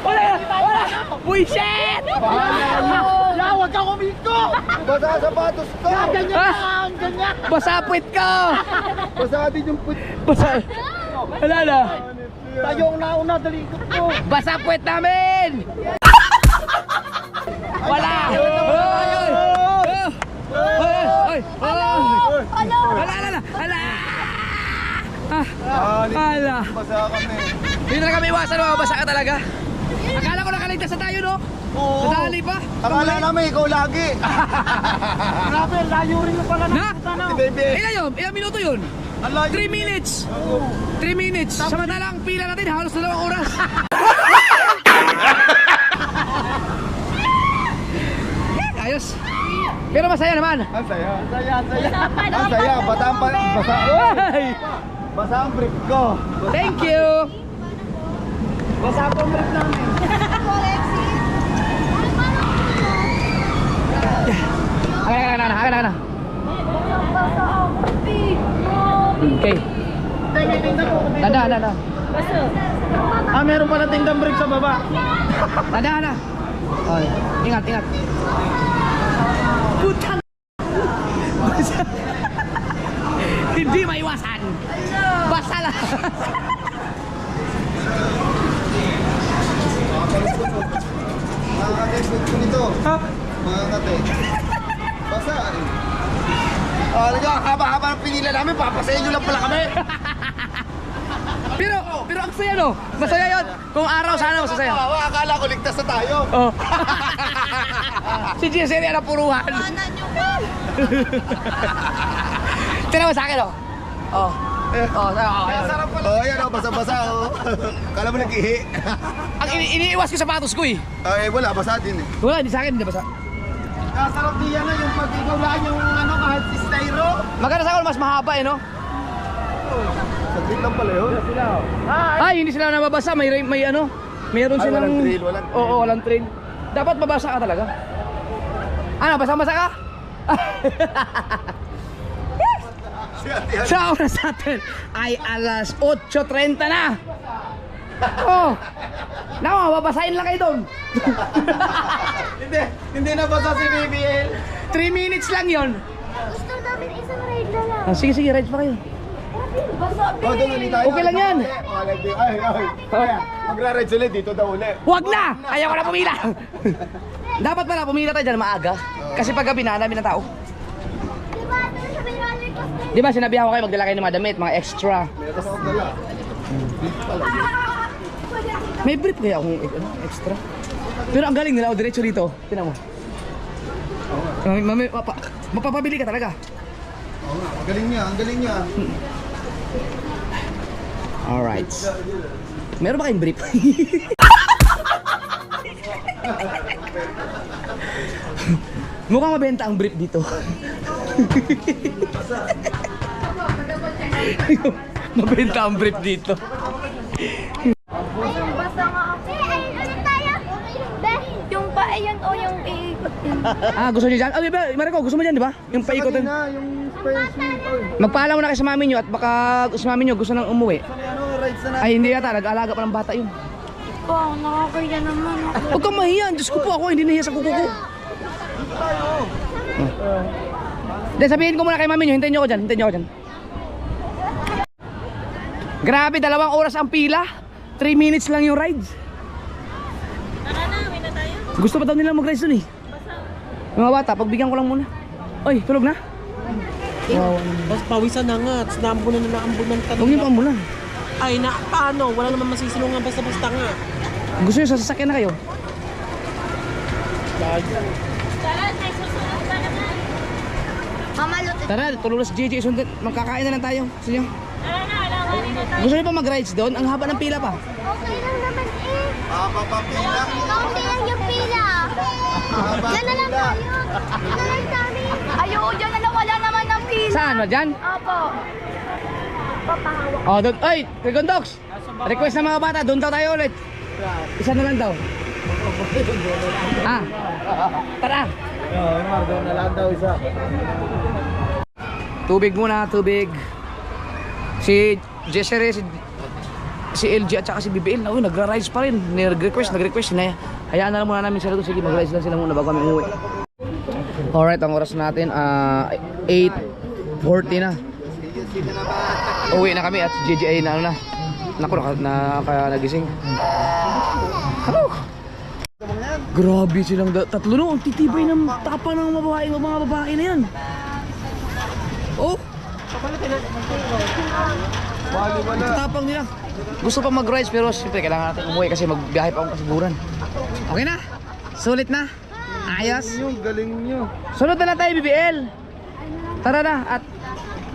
Wala! Buisit!
Huwag kang umigo!
Basa ang sapatos ko!
Ganyan!
Basa puwit ka!
Basa din yung put...
Basa... Wala na!
Tayo ang nauna, dalikot ko!
Basa puwit namin! Wala! Ala!
Basa kami.
Hindi na kami iwasan, mababasa ka talaga. Akala ko nakaligtas na tayo, no?
Oo.
Nadali pa.
Akala namin ikaw lagi.
Grabe, layo rin yung pala
Na?
Baby.
Ilan yun? Ilang minuto yun? 3 minutes. 3 minutes. Samantalang pila natin, halos 2 oras. Ayos. Pero masaya naman.
Ang saya. Ang saya. Basa ang basa.
Ay!
Basa ang brief ko.
Thank you.
Basa ang brief namin.
Akan na. Okay. Tanda.
Meron pala tingdang brief sa baba.
Tanda. Ay, ingat. Putang. Hindi maiwasan. Basta lang.
Mga kate, ko nito. Mga kate. Basa eh. Haba-haba ng pinila namin, papasayin nyo lang pala kami.
Pero ang saya, no? Masaya yun. Kung araw sana masasaya.
Akala ko ligtas na tayo.
Oh. Si Jessery na puruhan. Tira mo sa akin, oh. Oh.
Sarap pala. Oh, yan oh, basa-basa oh. Kala mo nag-ihi.
Ang iniiwas ko sapatos ko eh.
Wala, basa din eh.
Wala, hindi sa akin, hindi basa.
Sarap din yan yung pag ikaw lang yung kahit si styro.
Maganda sa akin, mas mahaba eh, no?
Saglit lang pala yun.
Ay, hindi sila nababasa. May ano? Mayroon
Ay,
silang...
walang trail, walang trail.
Oo, walang trail. Dapat mabasa ka talaga. Ano, basa-basa ka? Sa oras natin ay alas 8:30 na. Oh. Naku, babasahin lang kayo doon.
Hindi na basa si BBL.
3 minutes lang yon.
Gusto namin isang ride na lang.
Sige, ride pa kayo.
Basa,
Oh, doon ulit tayo.
Okay lang yan.
Ay. Magra-ride sila dito daw ulit.
Huwag na! Ayaw ko na pumila. Dapat pala pumila tayo dyan maaga. Kasi pag gabi na, dami na tao.
Diba, doon sa may roller coaster?
Di ba sinabihan ko kayo magdala kayo ng mga damit, mga extra.
Meron akong dala.
May brief kaya akong extra. Pero ang galing nila, o diretso dito. Tingnan mo. Mapapabili ka talaga.
Oo nga, ang galing niya.
Alright. Meron ba kayong brief? Mukhang mabenta ang brief dito. Mabenta ang brief dito. Gusto niyo dyan? Oh, diba, Marco, gusto mo dyan, di ba? Yung paikotin.
na, yung first week.
Magpaalam mo na kay sa mami nyo at baka sa mami nyo gusto nang umuwi.
Ano, rides na
Ay, hindi yata. Nag-alaga pa ng bata yun.
Po, nakakaya naman ako.
Huwag kang mahiya. Diyos ko po ako. Hindi nahiya sa kuko ko. Then sabihin ko muna kay mami nyo. Hintayin nyo ako dyan. Hintayin nyo ako dyan. Grabe, 2 oras ang pila. 3 minutes lang yung rides. Gusto pa daw nila mag-rides dun eh. Mga bata, pagbigyan ko lang muna. Oy, tulog na? Wow.
Tapos pawisan na nga, tapos naambunan na naambunan ka.
Huwag niyo pa ambulan.
Ay, na, paano? Wala naman masisilungan basta-basta nga.
Gusto niyo sa sasakyan na kayo?
Mama, luto.
Tara, tulog si JJ. Sundin. Magkakain na lang tayo. Gusto niyo? Gusto niyo pa mag-rides doon? Ang haba ng pila pa.
Okay lang naman eh. Kaunti lang yung pila. Yan na lang tayo. Yan na lang kami.
Ayoko dyan na wala naman ng pila.
Saan ba dyan?
Opo.
Papahawak.
Oh, doon. Oy, Trigondox. Request ng mga bata. Doon daw tayo ulit. Isa na lang daw. Tara.
yung Margo na lang daw isa.
Tubig muna, tubig. Si Jessere, si LG at saka si BBL, nagra-rides pa rin. Nag-request. Hayaan na lang muna namin sila doon. Sige, mag-rides lang sila muna bago kami umuwi. Alright, ang oras natin, 8:40 na. Uwi na kami at si JJ na ano na. Naku, nagising. Grabe silang tatlo no. Ang titibay ng tapa ng mga babae na yan. Oh! Tapang nila. Gusto pa mag-rides pero siyempre kailangan natin umuwi kasi magbiyahe pa akong kasiguran. Okay na? Sulit na? Ayos?
Galing nyo.
Sunod na lang tayo, BBL. Tara na at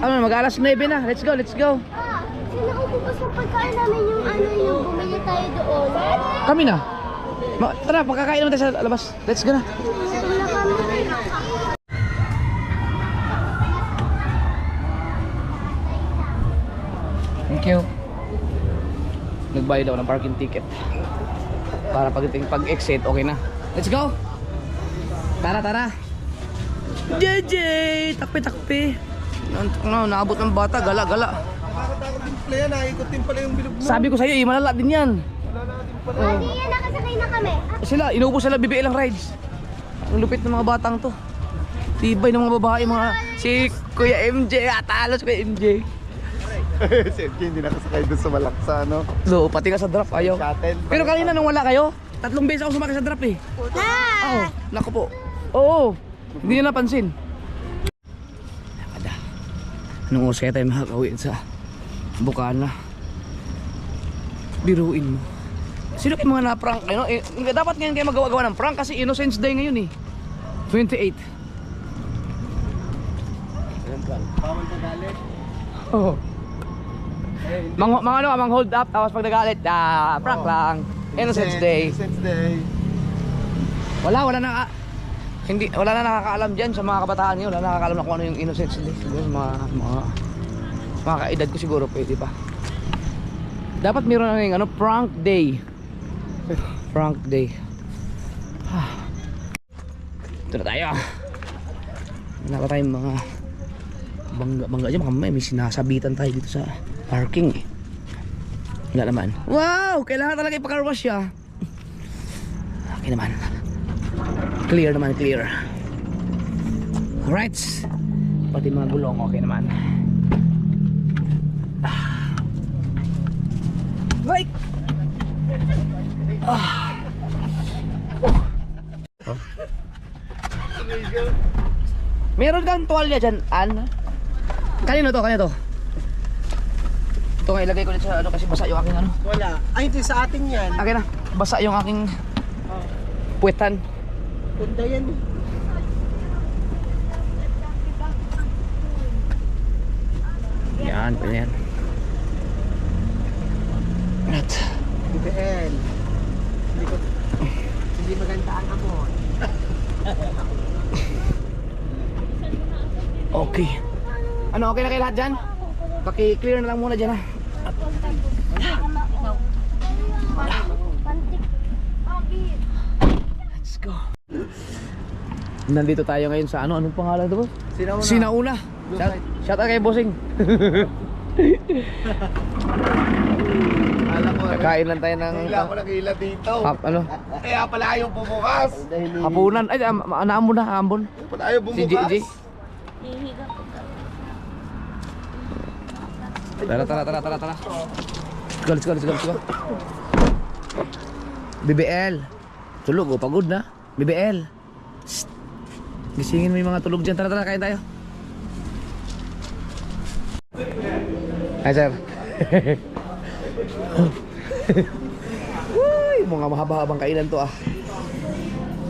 mag-alas 9 na. Let's go.
Sino ububos ng pagkain namin yung bumili tayo doon?
Kami na. Tara, pagkakain naman tayo sa labas. Let's go na.
Gutom na kami.
Thank you. Nagbayad ako ng parking ticket. Para pag-exit, okay na. Let's go! Tara! JJ! Takpi! Naabot ng bata, gala.
Nakakatakot din pala yan, naikot din pala yung bilog mo.
Sabi ko sa'yo, malala din yan.
Hindi yan, nakasakay na kami.
Sila, inuubos sila BBL ang rides. Ang lupit ng mga batang to. Tibay ng mga babae, si Kuya MJ, talo si Kuya MJ.
Si MJ hindi nakasakay doon sa Malaksa, no?
So, pati ka sa drop, ayaw.
Shuttle.
Pero kanina nung wala kayo, 3 beses ako sumakay sa drop eh. Oo, naku po. Oo, hindi nyo napansin. Anong oras kaya tayo makakawin sa Bukana? Biruin mo. Sino kayo mga na-prank? Dapat ngayon kayo magawa-gawa ng prank kasi Innocence Day ngayon eh. 28.
Bawal ka galit.
Oo. Mang hold up tapos pag nagalit, prank lang. Innocence Day.
Innocence Day.
Wala na nakakaalam diyan sa mga kabataan niyo. Wala na nakakaalam na kung ano yung Innocence Day. Siguro mga kaedad ko siguro pwede pa. Dapat meron na yung prank day. Prank day. Ito na tayo. Wala pa tayong mga bangga dyan. May sinasabitan tayo dito sa parking eh. Wala naman. Wow! Kailangan talaga ipakarwash siya. Okay naman. Clear naman, clear. Alright. Pati mga gulong okay naman. Right! Meron kang tuwalya dyan, Ann? Kanino to? Ito nga ilagay ko dito sa kasi basa yung aking
Wala. Ay, hindi sa atin yan.
Akin na, basa yung aking puwetan.
Punta yan.
Yan, pwede yan. At
BBL. Hindi maganda ang amon.
okay. Okay na kayo lahat dyan? Paki-clear na lang muna dyan ha. Let's go. Nandito tayo ngayon sa anong pangalan ito, boss?
Sinauna.
Sinauna. Shout out kay Bossing.
Alam ko.
Kakain lang tayo ng
Hila ko nag-hila dito.
ano?
Kaya pala ayaw bumukas.
Hapunan. Ay, naambon na, ambon.
Pala ayaw
Si
bumukas.
JJ. Tara. Let's go. BBL. Tulog, pagod na. BBL. Shh. Gisingin mo yung mga tulog dyan. Tara, kain tayo. Hi, sir. Uy, mga mahaba-habang kainan to ah.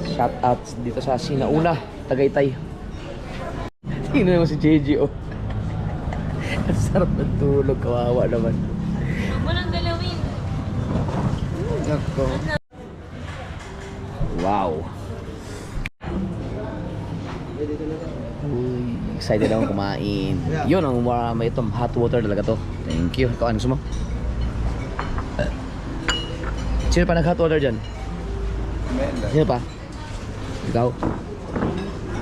Shout out dito sa Sinauna, Tagaytay. Tingnan mo si JJ oh. Ang sarap ng tulog, kawawa naman.
Huwag mo nang galawin.
Nako.
Wow. Uy, excited akong kumain. Yun ang may itong hot water talaga to. Thank you. Ikaw, ano gusto mo? Sino pa nag-hot water dyan? Sino pa? Ikaw?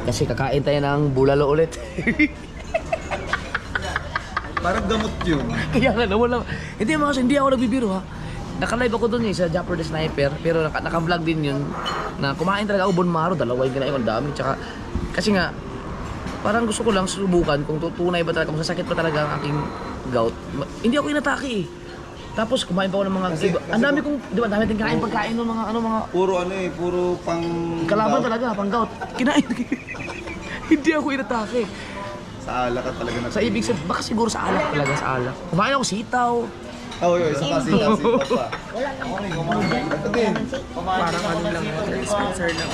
Kasi kakain tayo ng bulalo ulit.
Parang gamot yun.
Kaya nga nawala. Hindi ako nagbibiro ha. Naka-live ako doon sa Japper the Sniper, pero naka-vlog din yun na kumain talaga ako Bonmaro, dalawa yung kinain ko, ang dami. Tsaka, kasi nga, parang gusto ko lang subukan kung tunay ba talaga, kung sasakit pa talaga ang aking gout. Hindi ako inatake eh. Tapos kumain pa ako ng mga ang dami kong, di ba, dami tayong kain pagkain ng mga mga
Puro pang
kalaban talaga, pang gout. Kinain. Hindi ako inatake.
Sa alak ka talaga na.
Sa ibig sabihin, baka siguro sa alak talaga, sa alak. Kumain ako sitaw.
Isa pa pa. Ito din.
Parang ano lang, dispenser lang.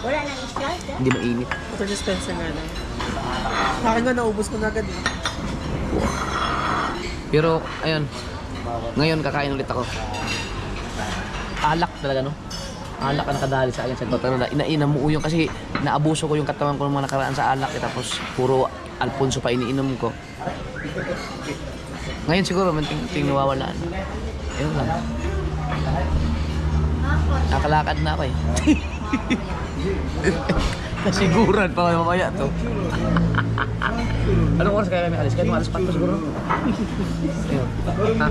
Wala nang stress.
Hindi mainit.
Ito dispenser nga lang. Akin nga naubos ko na agad eh.
Pero, ayun. Ngayon, kakain ulit ako. Alak talaga, no? Alak ang nakadali sa akin sa gout. Inamuo yung kasi naabuso ko yung katawan ko ng mga nakaraan sa alak. Tapos, puro Alfonso pa iniinom ko. Ngayon siguro, manting nawawalaan. Ayun lang. Nakalakad na ako eh. Nasiguran pa mamaya to. Anong oras kaya kami alis? Kaya alas 4 siguro? Ayun. Ha?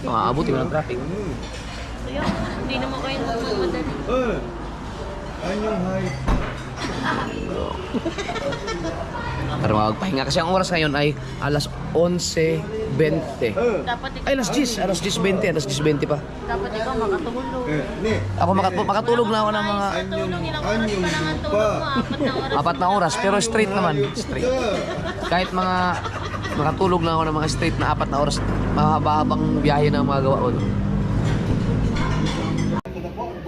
Maabuti mo ng traffic.
Ayun, hindi naman kayo nagmamadali.
Anyong height.
Para magpahinga. Kasi ang oras ngayon ay alas 11:20.
Dapat ikaw,
Ay, alas 10:20 pa.
dapat ikaw makatulog.
Ako makatulog na ako ng mga
Tulog, ilang oras pa lang ang tulog mo? 4 na oras.
4 na oras. Pero straight naman. Straight. Kahit mga makatulog na ako ng mga straight na 4 na oras. Mahaba-habang biyahe na ang mga gawa ko.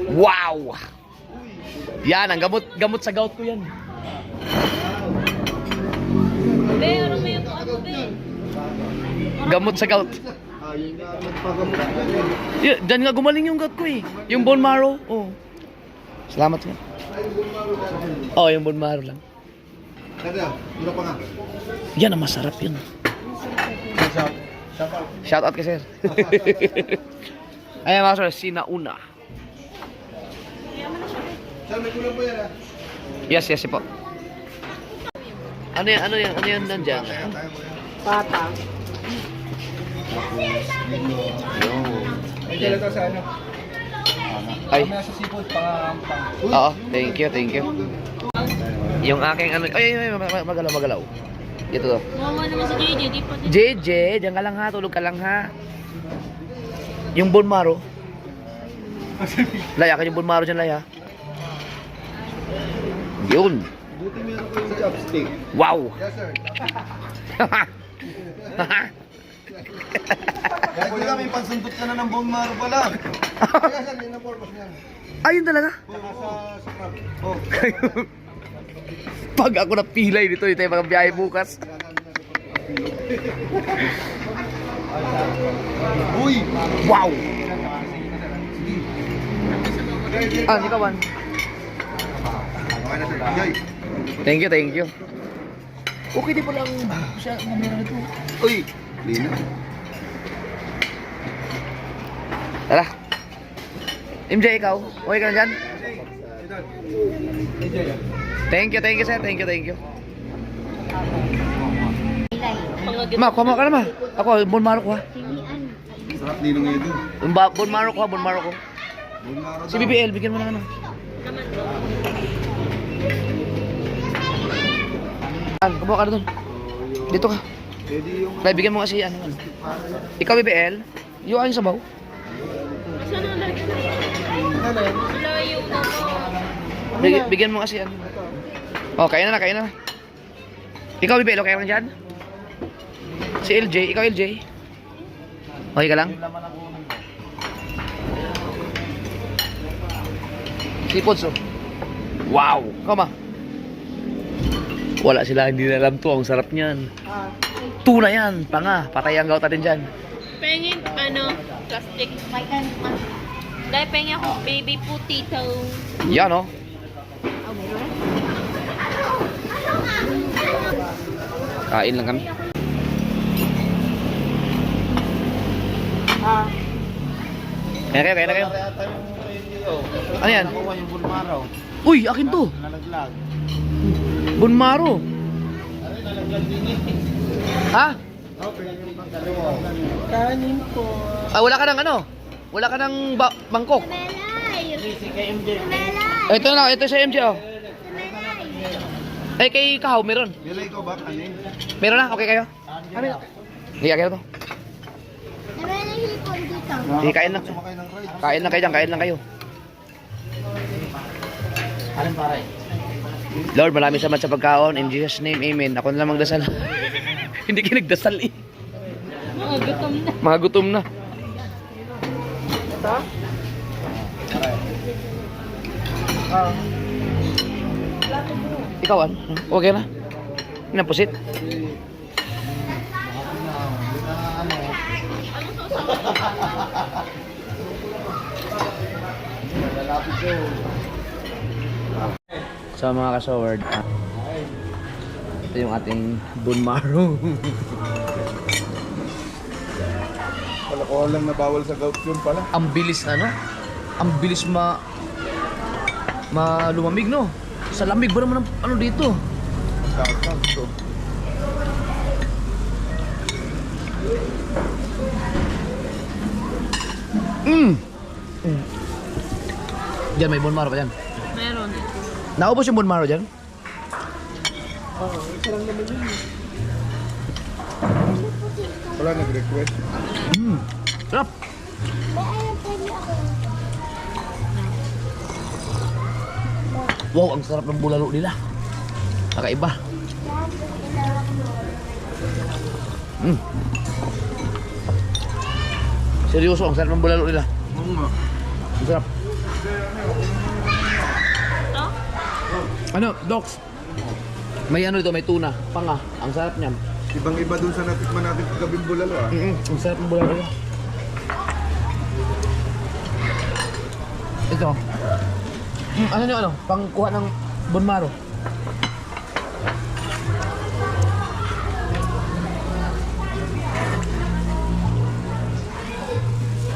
Wow! Yan, ang gamot sa gout ko yan.
Be, ano mo yung ano, be?
Gamot sa gout. Diyan nga gumaling yung gout ko eh. Yung bone marrow. Oh. Salamat nga. Oh, yung bone marrow lang.
Mura pa nga.
Yan ang masarap yun. Shout out kay sir. Ayan mga sir, Sinauna.
Sir, may kulang po yan ah.
Yes po. Ano yan nandiyan?
Pata.
Ay, kailan to sa ano?
Ay,
Kami sa seafood, pangampang.
oo, thank you. Yung aking ano, ay, magalaw. Ito to.
Mama naman si JJ, di pa din.
JJ, diyan ka lang ha, tulog ka lang ha. Yung bone marrow. Laya ka yung bone marrow dyan, Laya. Yun.
Buti meron ko yung chopstick.
Wow.
Yes, sir. Kahit wala, may pansundot ka na ng bone marrow pala. Kaya sir, yun ang purpose niyan.
Ayun talaga.
Sa crab. Oh.
Pag ako napilay dito, ito yung mga biyahe bukas.
Uy!
Wow. Ah, ikawan.
Okay na sir. Enjoy.
Thank you. Okay di pala ang siya camera nito.
Uy! Lina.
Tara. MJ, ikaw? Okay ka na dyan? Thank you, sir. Thank you. Ma, kuha ka na ma. Ako, bon maro ko ha.
Sarap ninong ito.
Bon maro ko. Si BBL, bigyan mo ng ano. Kumuha ka na dun. Dito ka. Dahil bigyan mo kasi ano. Ikaw BBL, yung aking sabaw. Bigyan mo kasi ano. Oh, kain na. Ikaw BBL, okay ka lang dyan? Si LJ, ikaw LJ. Okay ka lang? Si Ponso. Wow! Kama. Wala sila, hindi na alam to. Ang sarap niyan. Tuna yan. Panga. Patay ang gout natin dyan.
Pengin, plastic. Dahil pengin ako baby potato.
Yan oh. Kain lang kami. Kaya kayo. Ano yan? Uy, akin to. Bunmaro. Ha?
Kanin po.
Wala ka ng ano? Wala ka ng bangkok? Ito na, ito sa MJ oh. Eh, kay Kahaw, meron.
Nilay ko ba kanin?
Meron na, okay kayo? Hindi, kaya to. Hindi, kain lang. Kain lang kayo. Lord, maraming salamat sa pagkaon. In Jesus' name, amen. Ako na lang magdasal. Hindi kayo nagdasal eh. Mga gutom na. Ikaw, ano? Okay na? Napusit? So mga kasaward, ito yung ating bunmaro.
Wala ko lang na bawal sa gout yun pala.
Ang bilis ang bilis lumamig no. Sa lamig ba naman ano dito?
Sakto.
Diyan may bunmaro pa dyan.
Meron.
Naubos yung bunmaro dyan?
Wala nag-request.
Sarap! Wow, ang sarap ng bulalo nila. Kakaiba. Seryoso, ang sarap ng bulalo nila.
Oo nga.
Ang sarap. Ano, Docs? May ano dito, may tuna. Panga. Ang sarap niyan.
Ibang-iba dun sa natikman natin kagabing bulalo ah.
Ang sarap ng bulalo nila. Ito. Ano nyo ano? Pangkuha ng bunmaro.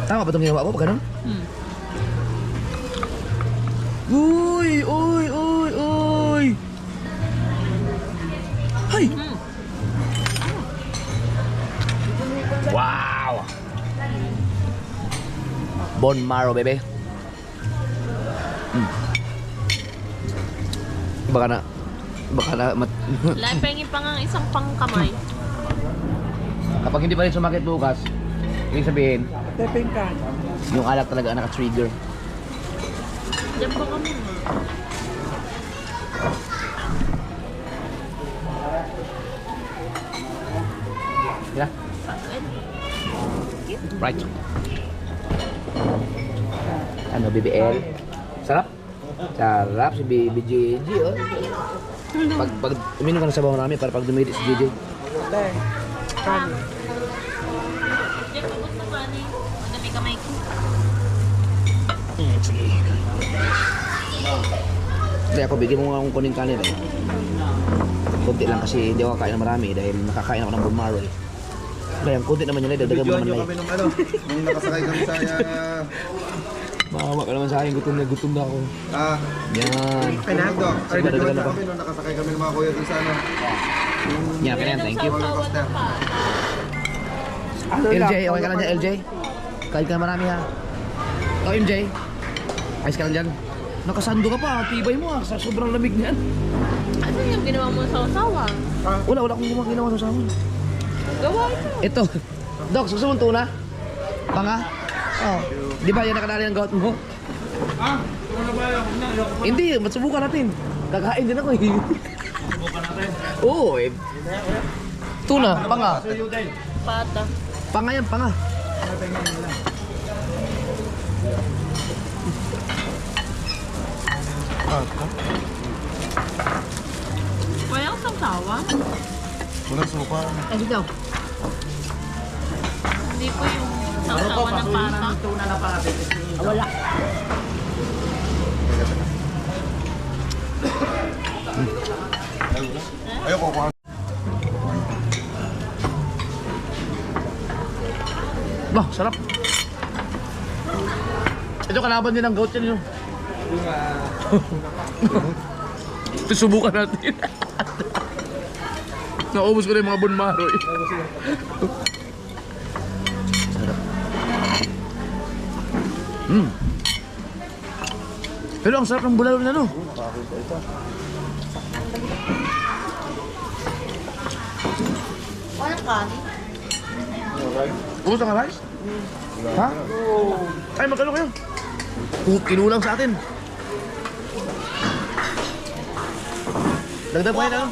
Tama ba itong ginawa ko? Pag ganun? Uy! Hay! Wow! Bone marrow, baby. Baka na
Pengin pa nga isang pangkamay.
kapag hindi pa rin sumakit bukas, ibig sabihin,
Tepeng ka.
yung alak talaga ang naka-trigger.
Diyan po kami.
Yeah. Right. Ano, BBL? Sarap? Sarap si BJJ, oh. Pag uminom ka ng sabaw marami para pag dumidit si JJ.
Kanin.
Diyan po gusto ba ni? Madami kamay ko.
Sige. Hindi ako, bigyan mo nga akong kuning kanin eh. Kunti lang kasi hindi ako kakain ng marami dahil nakakain ako ng bunmaro eh. Kaya konti naman yun eh, dagdagan mo naman
Video
na
kami nung ano, nung nakasakay kami sa
Maawa ka naman sa akin, gutom na ako. Yan.
Fernando,
Sige, dagdagan na pa.
kami nung nakasakay kami ng mga kuya doon sa ano.
Yan, kaya thank you.
roller coaster.
LJ, okay ka lang dyan, LJ? Kain ka na marami ha. O, MJ? Ayos ka lang dyan? Nakasando ka pa, tibay mo sa sobrang lamig niyan.
Ano yung ginawa mo sa usawa?
Wala akong ginawa sa usawan.
Gawa ito.
Ito. Dok, gusto mong tuna? Panga? Oh. Di ba yan nakadali ng gout mo? Hindi, masubukan natin. Kakain din ako eh. Subukan natin? Oo eh. Tuna, panga.
Pata.
Panga yan, panga.
Walang sasawa?
Walang suka.
Ay, sige daw.
Hindi ko yung sasawa ng pata.
Wala.
Ayoko ko.
Bah, sarap. Ito kalaban din ng gout yan yun. Ito subukan natin. Naubos ko na yung mga bonmaro eh. Sarap. Pero ang sarap ng bulalo na no.
Walang kanin.
Ubus na ka rice? Ha? Ay, magkano kayo? Kinulang sa atin. Dagdag pa yun ano?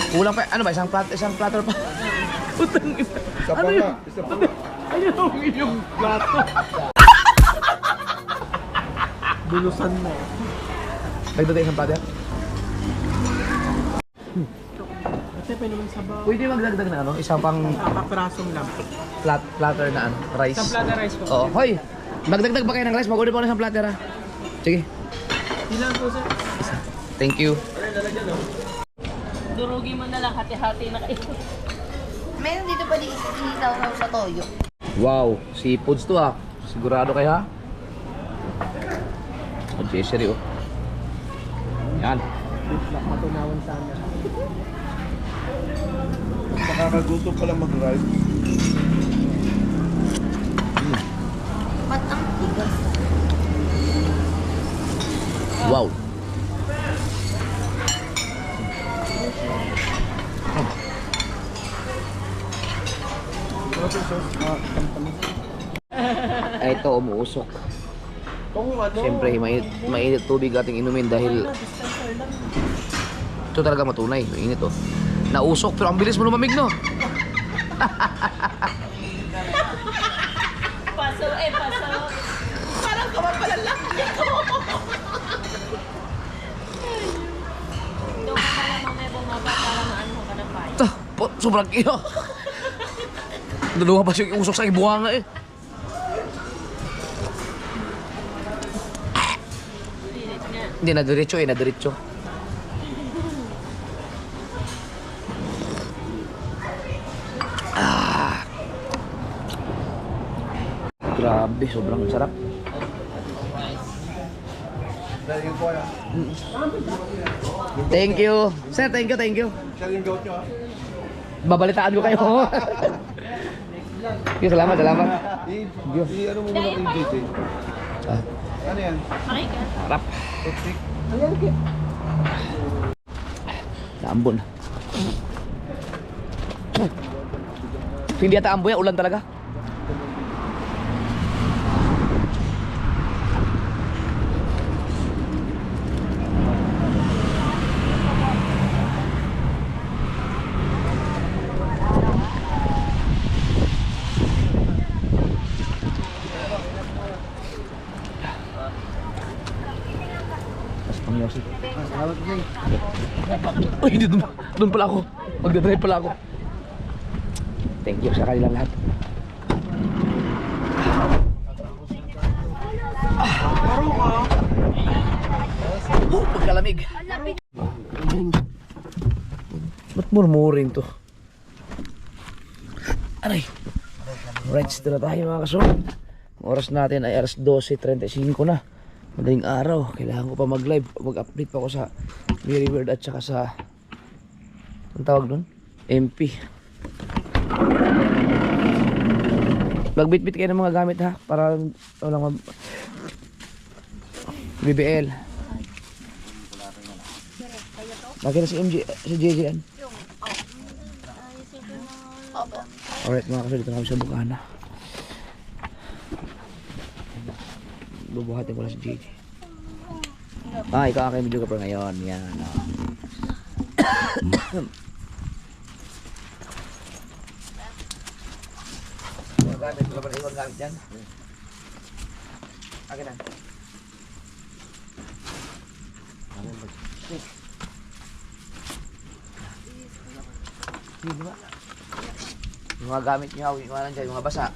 Kulang pa, ano ba? Isang platter pa. Putang ina.
Isa pa
Ano
nga.
yun?
Isa pa nga.
Ayun ang inyong plato.
Bulusan mo.
Dagdag isang platter?
Kasi pwede naman sabaw.
Pwede magdagdag na ano? Isang pang
Kakapirasong lang.
platter na ano? Rice.
Isang platter rice po.
Oo. Hoy! Magdagdag ba kayo ng rice? Mag-order po ng isang platter ha. Sige.
Ilan po sir?
Thank you.
Durugi mo na lang, hati-hati na kayo.
Meron dito pa di isitaw sa toyo.
Wow, seafoods to ah. Sigurado kayo ha? Ang Jessery oh. Yan.
Matunawan sana.
Nakakagutom pala mag-ride.
Ba't ang tigas?
Wow. Ito, umuusok. Siyempre, mainit tubig ating inumin dahil ito talaga matunay. Mainit oh. Nausok pero ang bilis mo lumamig no?
Paso. Parang kapapalalak ko. Doon ka pala mamaya bumaba para maano ka ng payo.
Sobrang iyo. Dalawa pa siya usok sa ibuhanga eh. Hindi, nadiretso eh, nadiretso. Grabe, sobrang sarap. Thank you. Sir, thank you. Babalitaan ko kayo. Okay, salamat.
Ano mo muna kay JJ? Ano yan?
Makika.
Harap. Naambon. Hindi yata ambo yan, ulan talaga. Uy, hindi doon pala ako. Magdadrive pala ako. Thank you sa kanilang lahat. Pagkalamig. Ba't murmuring to? Aray. Right, na tayo mga kasunod. Oras natin ay alas 12:35 na. Madaling araw. Kailangan ko pa mag-live. Mag-update pa ako sa Mary Bird at saka sa ang tawag doon? MP. Magbitbit kayo ng mga gamit ha. Para walang BBL. Bakit na si MJ, si JJ yan? Alright mga kaso, dito na kami sa Bukana. Bubuhatin ko lang si JJ. Ikaw ang aking video ka ngayon. Yan. Mga gamit, wala pa na ibang gamit yan. Akin na. Yung mga gamit nyo, yung mga nandiyan, yung mga basa.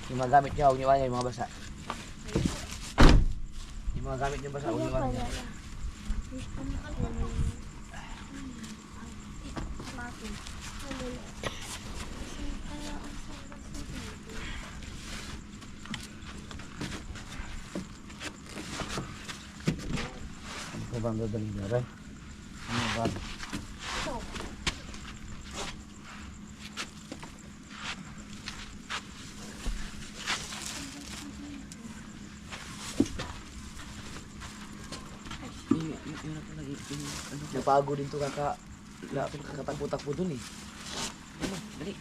Yung mga gamit nyo, huwag nyo yung mga basa. Yung mga gamit nyo basa, huwag nyo yan. Ano ba ang dadaling na rin? Ano ba? Napago din to kakatagpo-takpo dun eh. Ano, dali.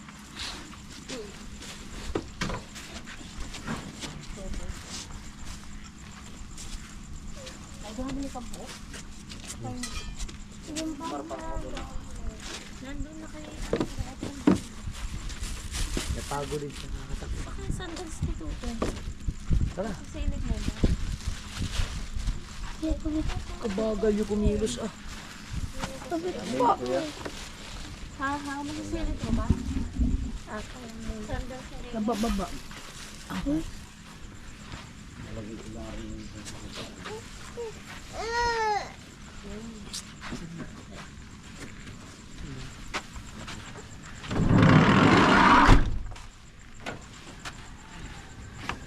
Napago din sa kakatagpo.
Baka sandals dito.
Tara.
Sa ilig mo ba?
Kabagal yung kumilos ah.
Masisilip mo ba? Sandals sa ilig.
Nabababa.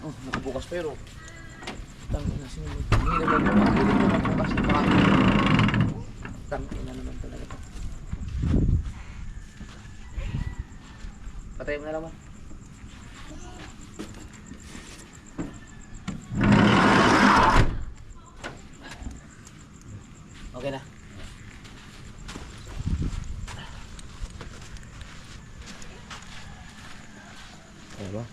Oh, nakabukas pero tangin na sinunod. Hindi naman nakabukas na baka. Tangin na naman talaga. Patay mo na naman. Okay na. Ano ba?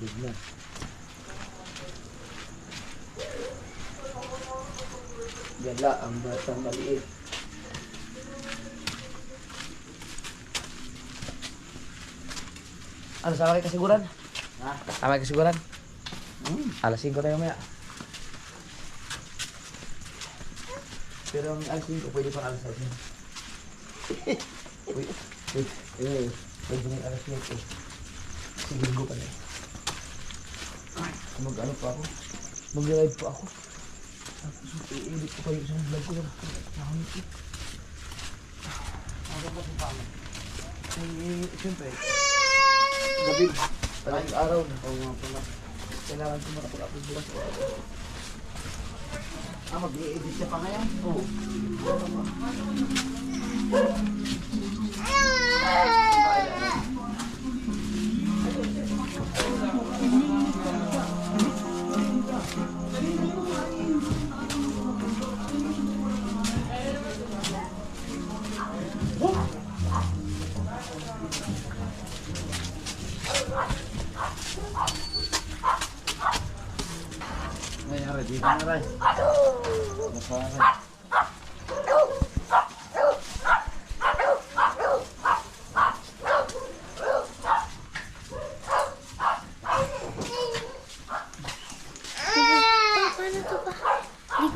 Bigla. Gala ang batang maliit. Ano, sama kayo kasiguran? Ha? Sama kayo kasiguran? Alas 5 tayo maya. Pero ang alas 5, pwede pa alas 6. Wait. Pwede na alas 7. Sigurgo pa na. Mag-ano pa ako? Mag-live pa ako. Tapos i-edit ko kayo sa vlog ko. Nakamit eh. Ano ba sa pala? Siyempre. Gabi. Talagang araw na. Oo nga pala. Kailangan ko makapag-upload bukas. Mag-i-edit siya pa ngayon? Oo. Nangyari dito na rin. Masarap.